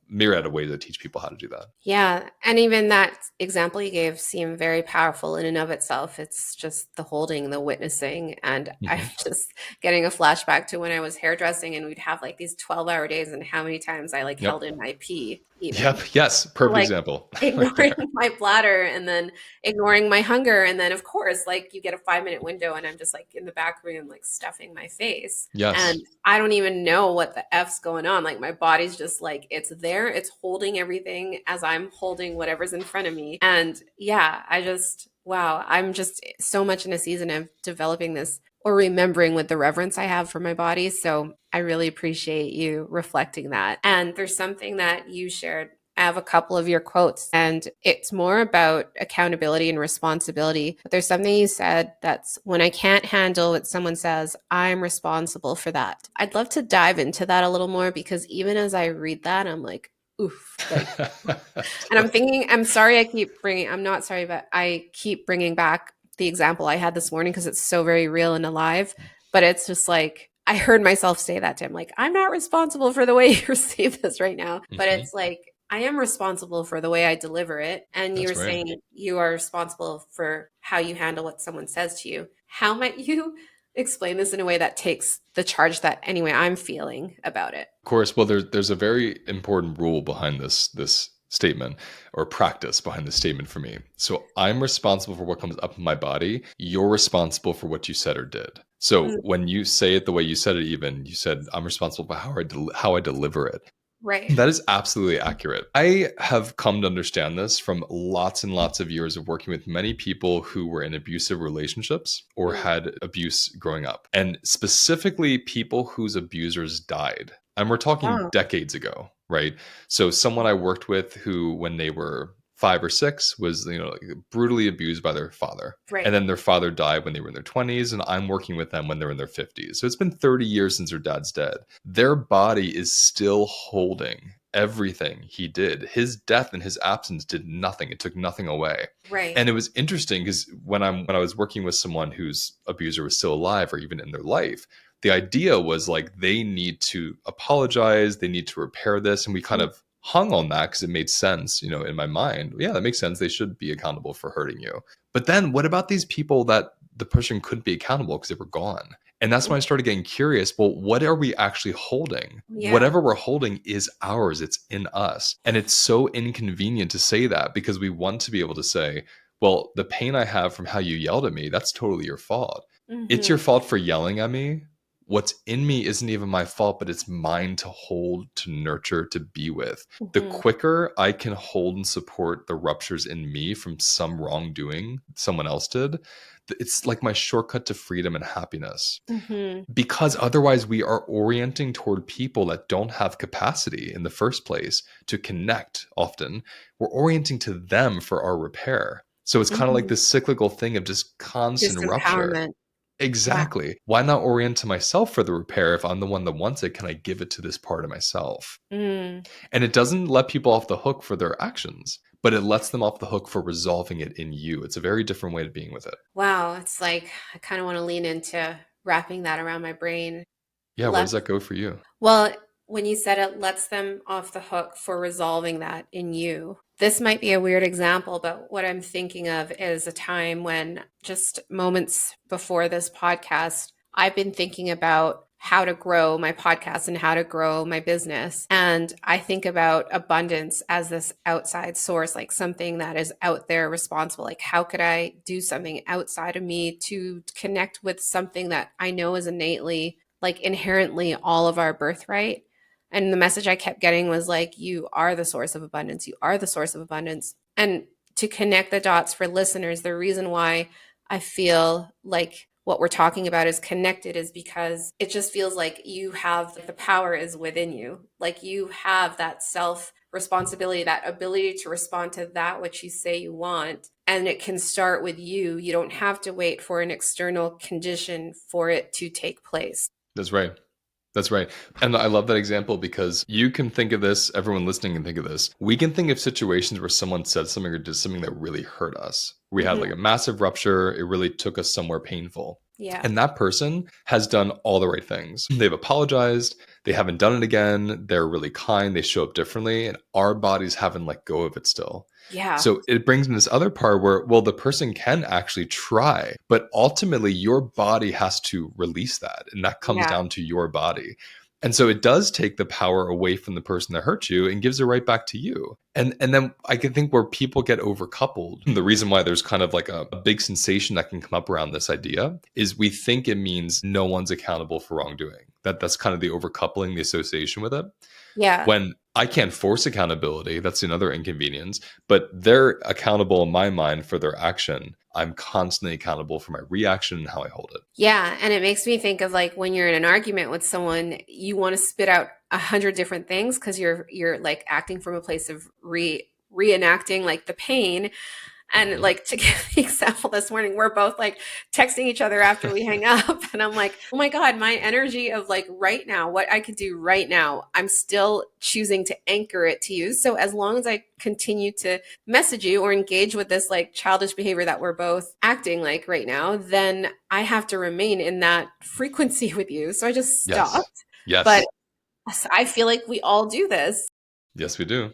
myriad of ways to teach people how to do that. Yeah. And even that example you gave seemed very powerful in and of itself. It's just the holding, the witnessing. And I'm Hmm. just getting a flashback to when I was hairdressing and we'd have like these 12-hour days and how many times I like held Yep. in my pee, even Yep. Yes. Perfect like example right ignoring there. my bladder and then ignoring my hunger. And then, of course, like you get a 5-minute window and I'm just like in the back room, like stuffing my face. Yes. And I don't even know what the F's going on. Like my body's just like, it's there, it's holding everything as I'm holding whatever's in front of me. And yeah, wow, I'm just so much in a season of developing this or remembering with the reverence I have for my body. So I really appreciate you reflecting that. And there's something that you shared. I have a couple of your quotes, and it's more about accountability and responsibility. But there's something you said that's when I can't handle what someone says, I'm responsible for that. I'd love to dive into that a little more because even as I read that, I'm like, oof, like, and I'm thinking, I'm not sorry, but I keep bringing back the example I had this morning because it's so very real and alive. But it's just like, I heard myself say that to him, like, I'm not responsible for the way you receive this right now. But Mhm. it's like, I am responsible for the way I deliver it. And you were That's right. saying you are responsible for how you handle what someone says to you. How might you explain this in a way that takes the charge that anyway I'm feeling about it? Of course, well, there's a very important rule behind this statement, or practice behind this statement for me. So I'm responsible for what comes up in my body. You're responsible for what you said or did. So Mm, when you say it the way you said it, even you said I'm responsible for how I deliver it. right. That is absolutely accurate. I have come to understand this from lots and lots of years of working with many people who were in abusive relationships or Mm. had abuse growing up, and specifically people whose abusers died. And we're talking Wow. decades ago, right? So someone I worked with who, when they were 5 or 6, was like brutally abused by their father, and Right. then their father died when they were in their 20s, and I'm working with them when they're in their 50s. So it's been 30 years since their dad's dead. Their body is still holding everything he did. His death and his absence did nothing. It took nothing away. Right. And it was interesting because when I was working with someone whose abuser was still alive or even in their life, the idea was like they need to apologize, they need to repair this, and we kind Mm, of hung on that because it made sense, in my mind. Yeah, that makes sense. They should be accountable for hurting you. But then what about these people that the person couldn't be accountable because they were gone? And that's when I mm, started getting curious. Well, what are we actually holding? yeah. Whatever we're holding is ours, it's in us. And it's so inconvenient to say that because we want to be able to say, well, the pain I have from how you yelled at me, that's totally your fault. It's your Mhm. fault for yelling at me. What's in me isn't even my fault, but it's mine to hold, to nurture, to be with. The Mhm. quicker I can hold and support the ruptures in me from some wrongdoing someone else did, it's like my shortcut to freedom and happiness. Mhm. Because otherwise, we are orienting toward people that don't have capacity in the first place to connect often. We're orienting to them for our repair. So it's kind of like Mhm. this cyclical thing of just constant rupture. Disempowerment. Wow. Exactly. Why not orient to myself for the repair? If I'm the one that wants it, can I give it to this part of myself? Mm. And it doesn't let people off the hook for their actions, but it lets them off the hook for resolving it in you. It's a very different way of being with it. Wow, it's like I kind of want to lean into wrapping that around my brain. Yeah, where Let does that go for you? Well, when you said it lets them off the hook for resolving that in you. This might be a weird example, but what I'm thinking of is a time when just moments before this podcast, I've been thinking about how to grow my podcast and how to grow my business. And I think about abundance as this outside source, like something that is out there responsible. Like, how could I do something outside of me to connect with something that I know is innately, like inherently all of our birthright? And the message I kept getting was like, you are the source of abundance. You are the source of abundance. And to connect the dots for listeners, the reason why I feel like what we're talking about is connected is because it just feels like you have the power is within you. Like you have that self responsibility, that ability to respond to that which you say you want. And it can start with you. You don't have to wait for an external condition for it to take place. That's right. That's right. And I love that example because you can think of this, everyone listening can think of this. We can think of situations where someone said something or did something that really hurt us. We had like Mhm. a massive rupture, it really took us somewhere painful. Yeah. And that person has done all the right things. They've apologized, they haven't done it again, they're really kind, they show up differently, and our bodies haven't let go of it still. Yeah. So it brings in this other part where, well, the person can actually try, but ultimately your body has to release that. And that comes Yeah. down to your body. And so it does take the power away from the person that hurt you and gives it right back to you. And then I can think where people get overcoupled. The reason why there's kind of like a big sensation that can come up around this idea is we think it means no one's accountable for wrongdoing. That's kind of the overcoupling, the association with it. Yeah. When I can't force accountability. That's another inconvenience. But they're accountable in my mind for their action. I'm constantly accountable for my reaction and how I hold it. Yeah, and it makes me think of like when you're in an argument with someone, you want to spit out 100 different things because you're like acting from a place of reenacting like the pain. And Mhm. like to give the example this morning, we're both like texting each other after we hang up. And I'm like, oh my God, my energy of like right now, what I could do right now, I'm still choosing to anchor it to you. So as long as I continue to message you or engage with this like childish behavior that we're both acting like right now, then I have to remain in that frequency with you. So I just Yes. stopped. But Yes. I feel like we all do this. Yes, we do.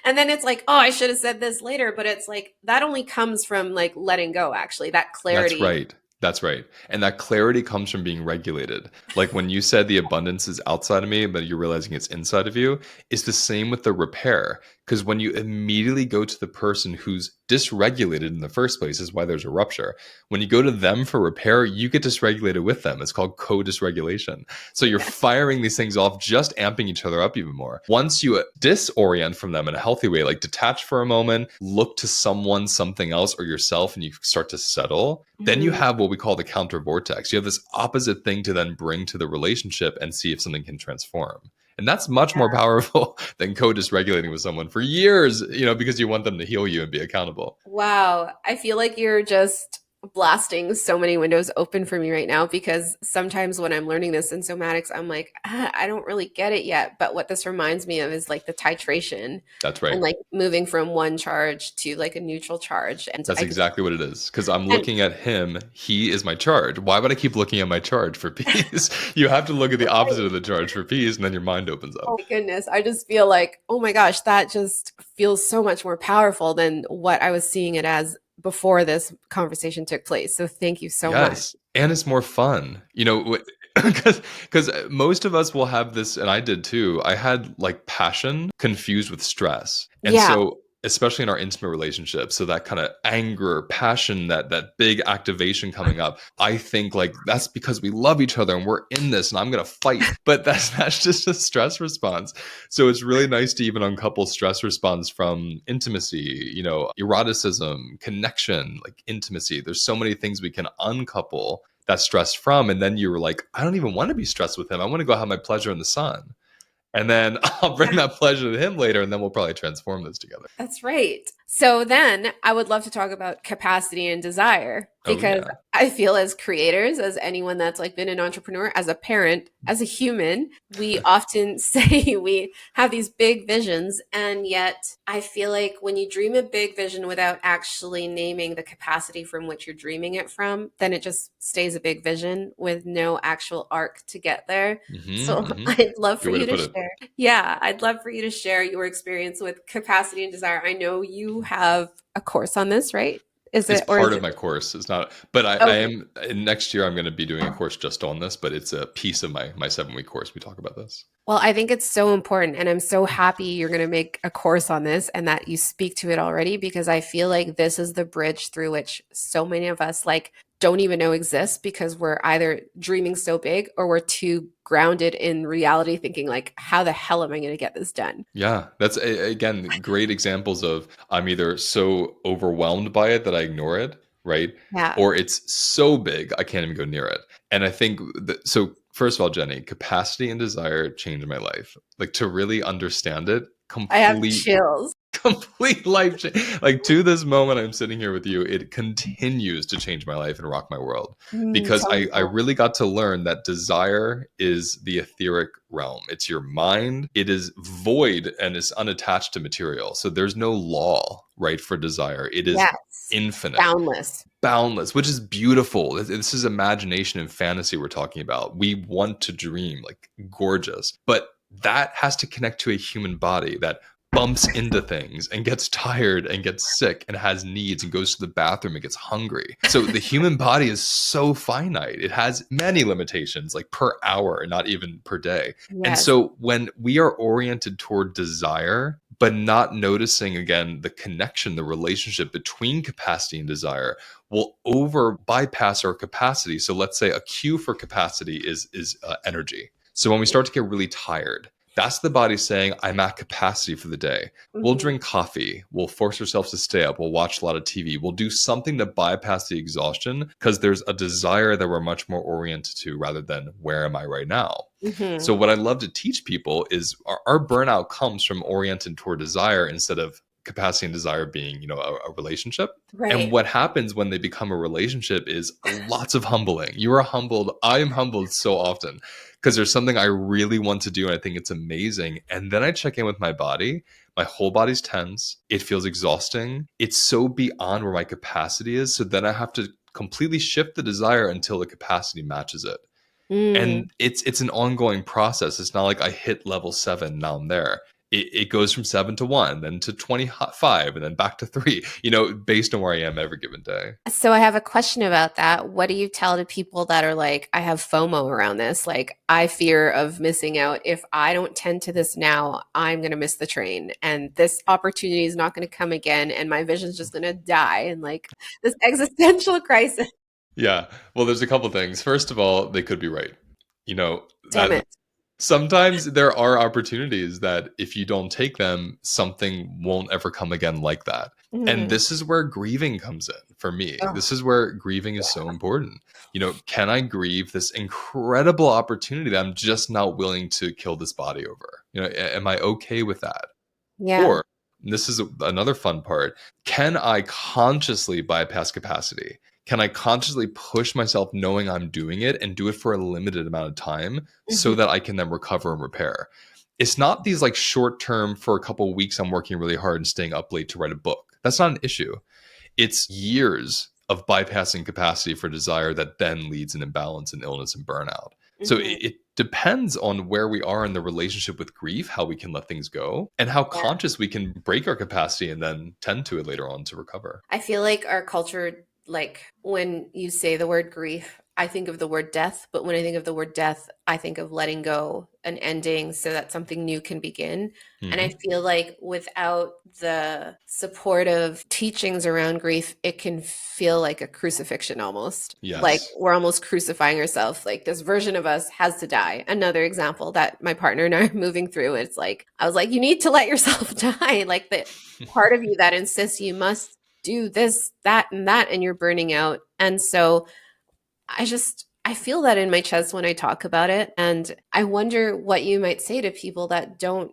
And then it's like, oh, I should have said this later. But it's like that only comes from like letting go, actually, that That's clarity. right. That's right. And that clarity comes from being regulated. Like when you said the abundance is outside of me, but you're realizing it's inside of you, it's the same with the repair. Because when you immediately go to the person who's dysregulated in the first place, is why there's a rupture. When you go to them for repair, you get dysregulated with them. It's called co-dysregulation. So you're Yeah. firing these things off, just amping each other up even more. Once you disorient from them in a healthy way, like detach for a moment, look to someone, something else, or yourself, and you start to settle, then you Mhm. have what we call the counter vortex. You have this opposite thing to then bring to the relationship and see if something can transform. And that's much more powerful than co-dysregulating with someone for years, because you want them to heal you and be accountable. Wow. I feel like you're just blasting so many windows open for me right now because sometimes when I'm learning this in somatics, I'm like, I don't really get it yet. But what this reminds me of is like the titration That's and right. like moving from one charge to like a neutral charge. And That's I just, exactly what it is. Because I'm and looking at him. He is my charge. Why would I keep looking at my charge for peace? You have to look at the opposite of the charge for peace, and then your mind opens oh up. my goodness. I just feel like, oh my gosh, that just feels so much more powerful than what I was seeing it as before this conversation took place. So thank you so much. Yes, and it's more fun, because most of us will have this, and I did too. I had like passion confused with stress, and Yeah. so especially in our intimate relationships, so that kind of anger, passion, that big activation coming up. I think like that's because we love each other and we're in this, and I'm gonna fight, but that's just a stress response. So it's really nice to even uncouple stress response from intimacy, eroticism, connection, like intimacy. There's so many things we can uncouple that stress from. And then you were like, I don't even want to be stressed with him. I want to go have my pleasure in the sun. And then I'll bring that pleasure to him later, and then we'll probably transform this together. That's right. So then I would love to talk about capacity and desire Oh, because yeah. I feel as creators, as anyone that's like been an entrepreneur, as a parent, as a human, we often say we have these big visions. And yet I feel like when you dream a big vision without actually naming the capacity from which you're dreaming it from, then it just stays a big vision with no actual arc to get there. Hmm. So Hmm. I'd love Good for way you to to put it. share. Yeah, I'd love for you to share your experience with capacity and desire. I know you have a course on this, right? Is It's it, or is part of it? my course. It's not, but I Okay. am next year. I'm going to be doing a course just on this, but it's a piece of my 7-week course. We talk about this. Well, I think it's so important. And I'm so happy you're going to make a course on this and that you speak to it already because I feel like this is the bridge through which so many of us like don't even know exists because we're either dreaming so big or we're too grounded in reality thinking like, how the hell am I going to get this done? Yeah, that's again great examples of I'm either so overwhelmed by it that I ignore it, right? Yeah. Or it's so big I can't even go near it. And I think that, so first of all, Jenny, capacity and desire changed my life. Like to really understand it, I have complete chills. complete life change. Like to this moment I'm sitting here with you, it continues to change my life and rock my world because Tell me I more. really got to learn that desire is the etheric realm. It's your mind. It is void and is unattached to material. So there's no law, right, for desire. It is Yes. infinite, Boundless. boundless, which is beautiful. This is imagination and fantasy we're talking about. We want to dream, like gorgeous, but that has to connect to a human body that bumps into things and gets tired and gets sick and has needs and goes to the bathroom and gets hungry. So the human body is so finite. It has many limitations, like per hour, not even per day. And Yes. so when we are oriented toward desire, but not noticing again the connection, the relationship between capacity and desire, will over bypass our capacity. So let's say a cue for capacity is energy. So when we start to get really tired, That's the body saying, I'm at capacity for the day. We'll Mhm. drink coffee. We'll force ourselves to stay up. We'll watch a lot of TV. We'll do something to bypass the exhaustion because there's a desire that we're much more oriented to rather than where am I right now? Mhm. So, what I love to teach people is our burnout comes from oriented toward desire instead of capacity and desire being, a relationship. And Right. what happens when they become a relationship is lots of humbling. You are humbled. I am humbled so often because there's something I really want to do and I think it's amazing. And then I check in with my body. My whole body's tense. It feels exhausting. It's so beyond where my capacity is. So then I have to completely shift the desire until the capacity matches it. Mm. And it's an ongoing process. It's not like I hit level 7, now I'm there. It goes from 7 to 1, then to 25, and then back to 3, based on where I am every given day. So I have a question about that. What do you tell to people that are like, I have FOMO around this? Like, I fear of missing out. If I don't tend to this now, I'm going to miss the train. And this opportunity is not going to come again. And my vision's just going to die. And like this existential crisis. Yeah. Well, there's a couple things. First of all, they could be right. You know, Damn that it. sometimes there are opportunities that if you don't take them, something won't ever come again like that. And Mhm. this is where grieving comes in for me. Oh, This is where grieving is so important. Can I grieve this incredible opportunity that I'm just not willing to kill this body over? Am I okay with that? yeah. Or, and this is another fun part, can I consciously bypass capacity? Can I consciously push myself knowing I'm doing it and do it for a limited amount of time so Mhm. that I can then recover and repair? It's not these like short term, for a couple of weeks, I'm working really hard and staying up late to write a book. That's not an issue. It's years of bypassing capacity for desire that then leads in imbalance and illness and burnout. So Mhm. it depends on where we are in the relationship with grief, how we can let things go, and how Yeah. conscious we can break our capacity and then tend to it later on to recover. I feel like our culture, like when you say the word grief, I think of the word death. But when I think of the word death, I think of letting go, an ending so that something new can begin. And I Hmm. feel like without the supportive teachings around grief, it can feel like a crucifixion almost. Like Yes. we're almost crucifying ourselves. Like this version of us has to die. Another example that my partner and I are moving through, it's like, I was like, you need to let yourself die. Like the part of you that insists you must do this, that, and that, and you're burning out. And so I feel that in my chest when I talk about it. And I wonder what you might say to people that don't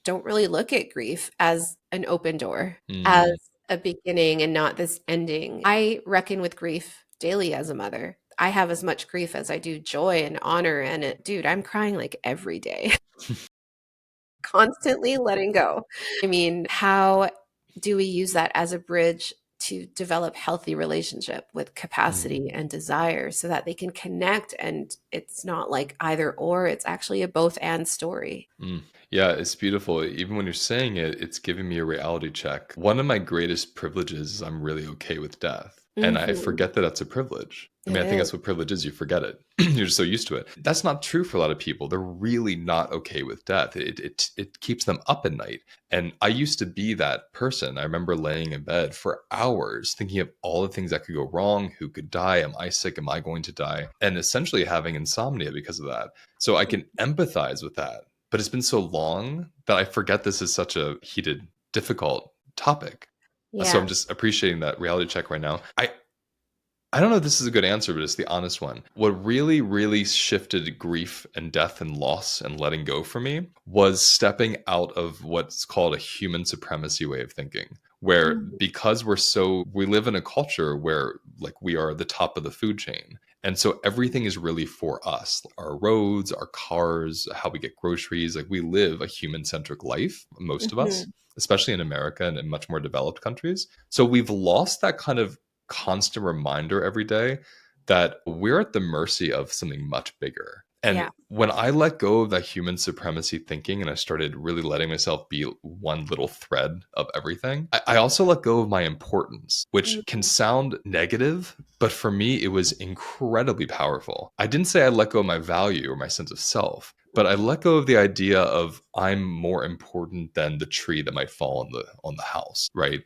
really look at grief as an open door, as Mm. a beginning and not this ending. I reckon with grief daily as a mother. I have as much grief as I do joy and honor. And dude, I'm crying like every day, constantly letting go. I mean, how do we use that as a bridge to develop healthy relationship with Mm. capacity and desire so that they can connect and it's not like either or, it's actually a both and story. Mm. Yeah, it's beautiful. Even when you're saying it, it's giving me a reality check. One of my greatest privileges is I'm really okay with death. And I Mhm. forget that that's a privilege. I mean, It I think is. that's what privilege is. You forget it. You're just so used to it. That's not true for a lot of people. They're really not okay with death. It keeps them up at night. And I used to be that person. I remember laying in bed for hours thinking of all the things that could go wrong. Who could die? Am I sick? Am I going to die? And essentially having insomnia because of that. So I can empathize with that, but it's been so long that I forget this is such a heated, difficult topic. So Yeah. I'm just appreciating that reality check right now. I don't know if this is a good answer, but it's the honest one. What really, really shifted grief and death and loss and letting go for me was stepping out of what's called a human supremacy way of thinking, where Mhm. because we live in a culture where like we are the top of the food chain. And so everything is really for us, our roads, our cars, how we get groceries. Like we live a human centric life, most of us, Mhm. especially in America and in much more developed countries. So we've lost that kind of constant reminder every day that we're at the mercy of something much bigger. And Yeah. when I let go of that human supremacy thinking and I started really letting myself be one little thread of everything, I also let go of my importance, which can Mhm. sound negative, but for me, it was incredibly powerful. I didn't say I let go of my value or my sense of self, but I let go of the idea of I'm more important than the tree that might fall on the house, right?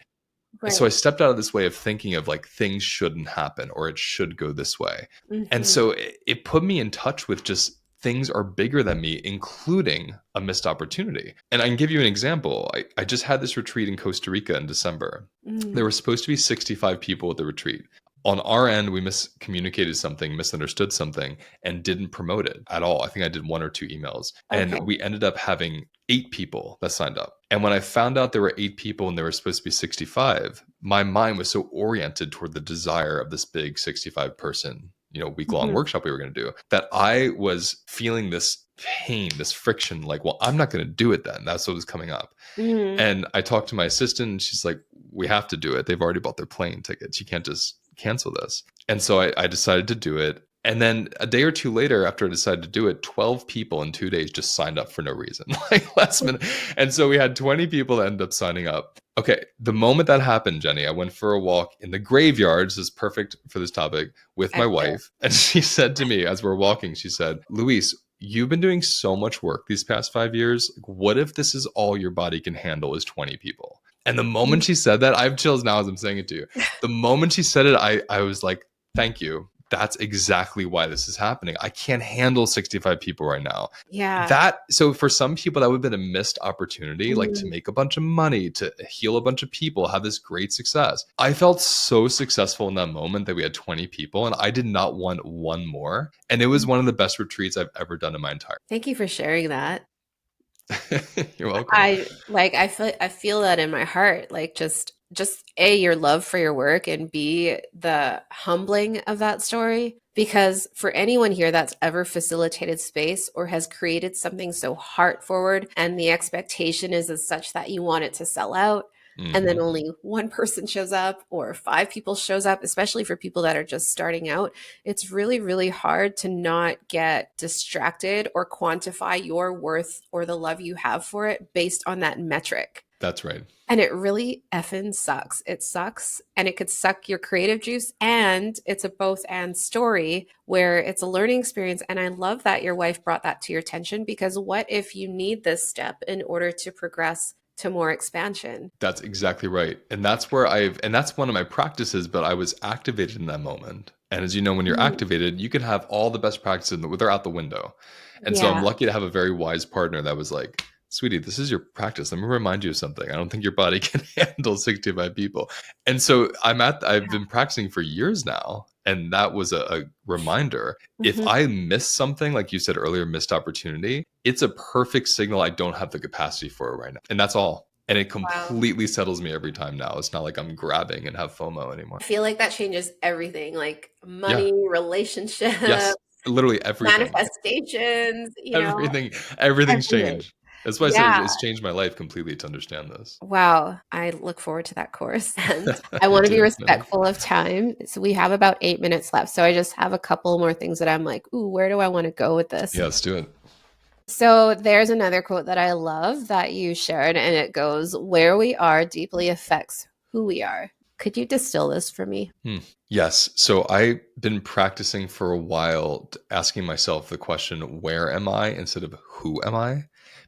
So I Right. stepped out of this way of thinking of like things shouldn't happen or it should go this way. And Mhm. so it put me in touch with just things are bigger than me, including a missed opportunity. And I can give you an example. I just had this retreat in Costa Rica in December. There Mm. were supposed to be 65 people at the retreat. On our end, we miscommunicated something, misunderstood something, and didn't promote it at all. I think I did one or two emails. Okay. And we ended up having 8 people that signed up. And when I found out there were 8 people and there were supposed to be 65, my mind was so oriented toward the desire of this big 65 person, week long Mhm. workshop we were going to do, that I was feeling this pain, this friction, like, well, I'm not going to do it then. That's what was coming up. Mhm. And I talked to my assistant and she's like, we have to do it. They've already bought their plane tickets. You can't just cancel this. And so I decided to do it. And then a day or two later, after I decided to do it, 12 people in 2 days just signed up for no reason, like last minute. And so we had 20 people that ended up signing up. Okay, the moment that happened, Jenny, I went for a walk in the graveyards. This is perfect for this topic, with my Excellent. wife. And she said to me as we're walking, she said, Luis, you've been doing so much work these past 5 years. Like, what if this is all your body can handle is 20 people? And the moment she said that, I have chills now as I'm saying it to you. The moment she said it, I was like, thank you. That's exactly why this is happening. I can't handle 65 people right now. Yeah. So for some people, that would have been a missed opportunity, like to Mm. make a bunch of money, to heal a bunch of people, have this great success. I felt so successful in that moment that we had 20 people and I did not want one more. And it was one of the best retreats I've ever done in my entire. Thank you for sharing that. You're welcome. I feel that in my heart, like just A, your love for your work, and B, the humbling of that story. Because for anyone here that's ever facilitated space or has created something so heart forward, and the expectation is as such that you want it to sell out, and then Hmm. only one person shows up or five people shows up, especially for people that are just starting out, it's really, really hard to not get distracted or quantify your worth or the love you have for it based on that metric. That's right. And it really effing sucks. It sucks and it could suck your creative juice. And it's a both and story where it's a learning experience. And I love that your wife brought that to your attention, because what if you need this step in order to progress to more expansion? That's exactly right. And that's one of my practices, but I was activated in that moment. And as you know, when you're Mm. activated, you can have all the best practices, they're out the window. And so I'm Yeah. lucky to have a very wise partner that was like, sweetie, this is your practice. Let me remind you of something. I don't think your body can handle 65 people. And so I've been practicing for years now. And that was a reminder. If Mhm. I miss something, like you said earlier, missed opportunity, it's a perfect signal I don't have the capacity for it right now. And that's all. And it Wow. completely settles me every time now. It's not like I'm grabbing and have FOMO anymore. I feel like that changes everything, like Yeah. money, relationship, Yes. Literally everything. manifestations, Everything. Everything's everything. changed. That's why I said Yeah. it's changed my life completely to understand this. Wow. I look forward to that course. And I Me want to be too. No. respectful of time. So we have about 8 minutes left. So I just have a couple more things that I'm like, ooh, where do I want to go with this? Yeah, let's do it. So there's another quote that I love that you shared, and it goes, where we are deeply affects who we are. Could you distill this for me? Hmm. Yes. So I've been practicing for a while, asking myself the question, where am I instead of who am I?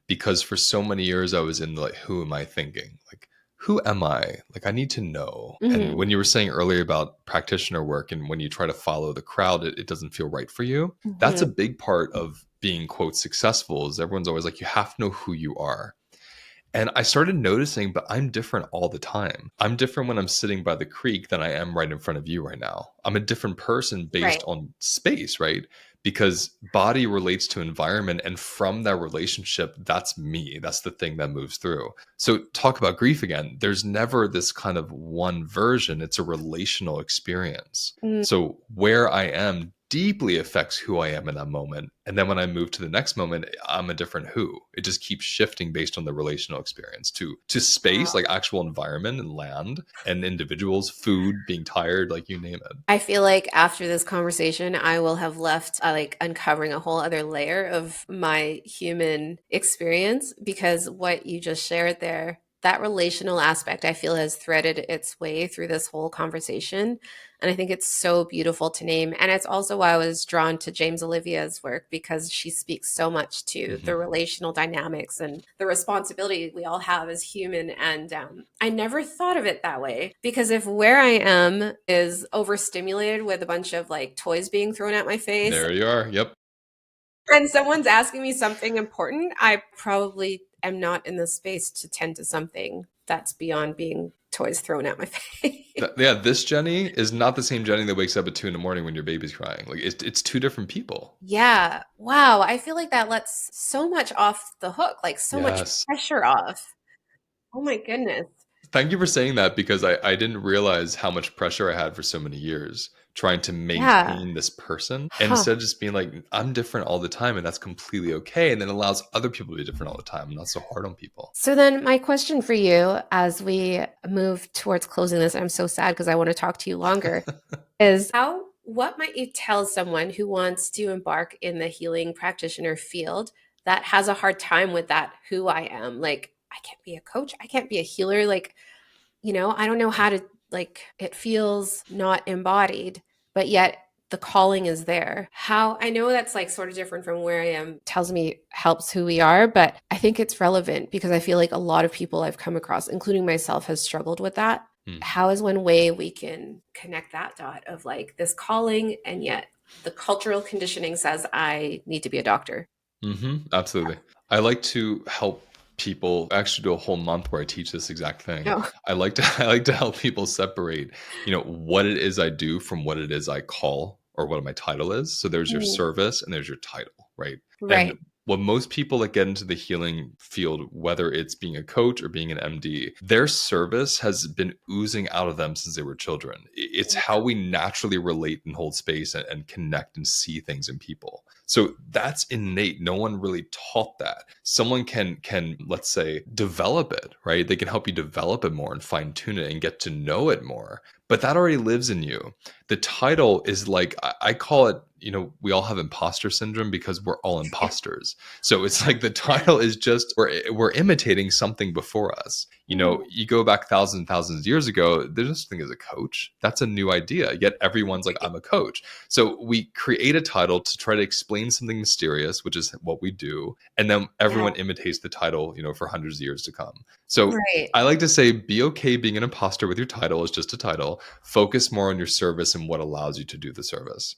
Because for so many years I was in the, like, who am I thinking? Like, who am I? Like, I need to know. And Hmm. when you were saying earlier about practitioner work and when you try to follow the crowd, it doesn't feel right for you. That's a Hmm. big part of being, quote, successful, is everyone's always like, you have to know who you are. And I started noticing, but I'm different all the time. I'm different when I'm sitting by the creek than I am right in front of you right now. I'm a different person Right. based on space, right? Because body relates to environment. And from that relationship, that's me. That's the thing that moves through. So, talk about grief again. There's never this kind of one version, it's a relational experience. Mm. So, where I am deeply affects who I am in that moment. And then when I move to the next moment, I'm a different who. It just keeps shifting based on the relational experience to space, like actual environment and land and individuals, food, being tired, like you name it. I feel like after this conversation, I will have left like uncovering a whole other layer of my human experience, because what you just shared there, that relational aspect, I feel has threaded its way through this whole conversation. And I think it's so beautiful to name. And it's also why I was drawn to James Olivia's work, because she speaks so much to Hmm. the relational dynamics and the responsibility we all have as human. And I never thought of it that way, because if where I am is overstimulated with a bunch of like toys being thrown at my face, There you are. Yep. and someone's asking me something important, I probably am not in the space to tend to something that's beyond being toys thrown at my face. Yeah, this Jenny is not the same Jenny that wakes up at 2 in the morning when your baby's crying. Like it's two different people. Yeah. Wow. I feel like that lets so much off the hook, like so much Yes. pressure off. Oh my goodness. Thank you for saying that because I didn't realize how much pressure I had for so many years trying to Yeah. maintain this person. And Huh. instead of just being like, I'm different all the time and that's completely okay. And then allows other people to be different all the time. I'm not so hard on people. So then my question for you as we move towards closing this, I'm so sad because I want to talk to you longer, is what might you tell someone who wants to embark in the healing practitioner field that has a hard time with that who I am? Like, I can't be a coach, I can't be a healer. Like, I don't know how to, like, it feels not embodied, but yet the calling is there. How I know that's like sort of different from where I am, tells me helps who we are, but I think it's relevant because I feel like a lot of people I've come across, including myself, has struggled with that. Hmm. How is one way we can connect that dot of like this calling and yet the cultural conditioning says I need to be a doctor? Absolutely. I like to help people. I actually do a whole month where I teach this exact thing. No. I like to I like to help people separate, what it is I do from what it is I call or what my title is. So there's your Mm, service and there's your title, right? And right. what most people that get into the healing field, whether it's being a coach or being an MD, their service has been oozing out of them since they were children. It's how we naturally relate and hold space and connect and see things in people. So that's innate. No one really taught that. Someone can let's say develop it, right? They can help you develop it more and fine tune it and get to know it more. But that already lives in you. The title is like I call it, we all have imposter syndrome because we're all imposters. So it's like the title is just we're imitating something before us. Mm, You go back thousands and thousands of years ago, there's no such thing as a coach. That's a new idea. Yet everyone's like, right. I'm a coach. So we create a title to try to explain something mysterious, which is what we do, and then Yeah. everyone imitates the title, for hundreds of years to come. So Right. I like to say, be okay being an imposter with your title is just a title. Focus more on your service and what allows you to do the service.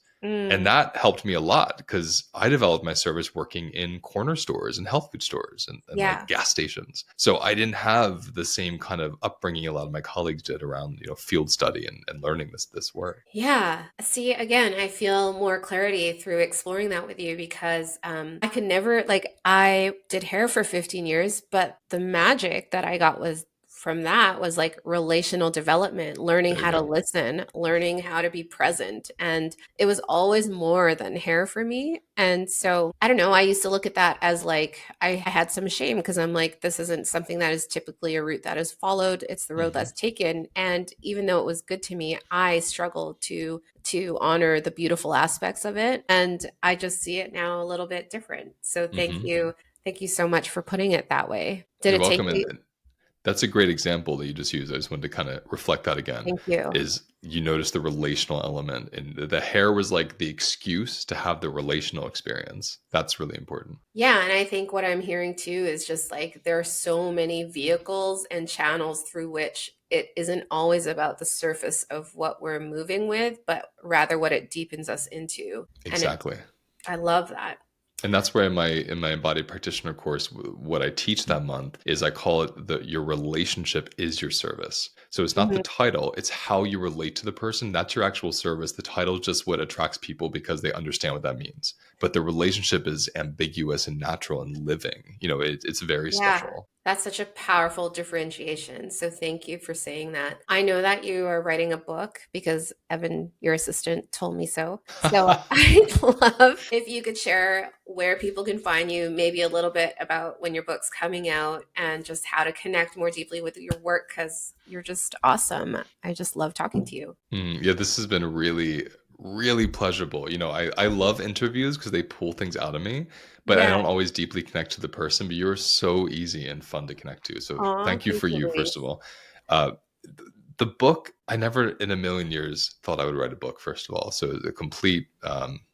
And Mm, that helped me a lot because I developed my service working in corner stores and health food stores and like yeah. gas stations. So I didn't have the same kind of upbringing a lot of my colleagues did around, field study and learning this work. Yeah. See, again, I feel more clarity through exploring that with you because I could never, like, I did hair for 15 years, but the magic that I got was from that was like relational development, learning There you how to go. listen, learning how to be present. And it was always more than hair for me. And so I don't know, I used to look at that as like, I had some shame because I'm like, this isn't something that is typically a route that is followed. It's the road hmm that's taken. And even though it was good to me, I struggled to honor the beautiful aspects of it. And I just see it now a little bit different. So thank hmm you. Thank you so much for putting it that way. Did You're it take welcome. you? And that's a great example that you just used. I just wanted to kind of reflect that again. Thank you. Is you notice the relational element, and the hair was like the excuse to have the relational experience. That's really important. Yeah, and I think what I'm hearing too is just like there are so many vehicles and channels through which it isn't always about the surface of what we're moving with, but rather what it deepens us into. And Exactly. I love that. And that's where in my embodied practitioner course, what I teach that month is I call it your relationship is your service. So it's not the Mhm. title, it's how you relate to the person. That's your actual service. The title is just what attracts people because they understand what that means. But the relationship is ambiguous and natural and living. It's very Yeah, special. that's such a powerful differentiation. So thank you for saying that. I know that you are writing a book because Evan, your assistant, told me so. So I'd love if you could share where people can find you, maybe a little bit about when your book's coming out and just how to connect more deeply with your work because you're just awesome. I just love talking to you. Yeah, this has been really, really pleasurable. I love interviews because they pull things out of me, but I Yeah. don't always deeply connect to the person. But you're so easy and fun to connect to. So Aw, thank you thank for you, you, first of Louise. all. The book, I never in a million years thought I would write a book, first of all. So it was a complete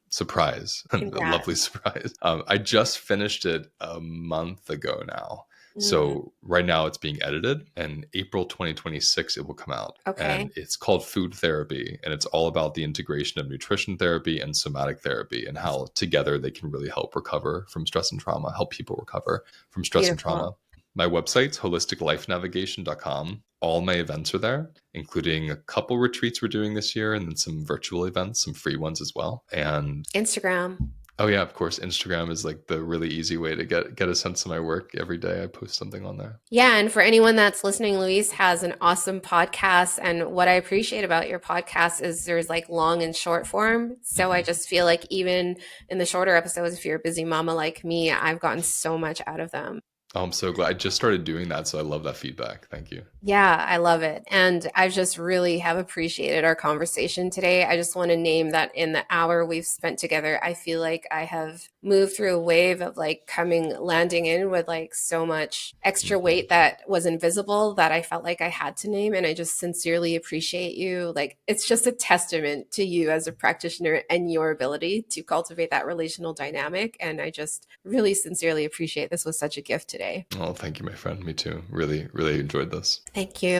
surprise, a lovely Congrats. surprise. I just finished it a month ago now. Mm, So right now it's being edited, and April 2026 it will come out. okay. And it's called Food Therapy, and it's all about the integration of nutrition therapy and somatic therapy and how together they can really help recover from stress and trauma, help people recover from stress and Beautiful. trauma. My website's holisticlifenavigation.com. All my events are there, including a couple retreats we're doing this year and then some virtual events, some free ones as well. And Instagram. oh yeah, of course, Instagram is like the really easy way to get a sense of my work. Every day I post something on there. Yeah, and for anyone that's listening, Luis has an awesome podcast. And what I appreciate about your podcast is there's like long and short form. So I Mhm. just feel like even in the shorter episodes, if you're a busy mama like me, I've gotten so much out of them. Oh, I'm so glad. I just started doing that, so I love that feedback. Thank you. Yeah, I love it. And I just really have appreciated our conversation today. I just want to name that in the hour we've spent together, I feel like I have moved through a wave of like landing in with like so much extra Mhm. weight that was invisible that I felt like I had to name. And I just sincerely appreciate you. Like, it's just a testament to you as a practitioner and your ability to cultivate that relational dynamic. And I just really sincerely appreciate this was such a gift today. Oh, thank you, my friend. Me too. Really, really enjoyed this. Thank you.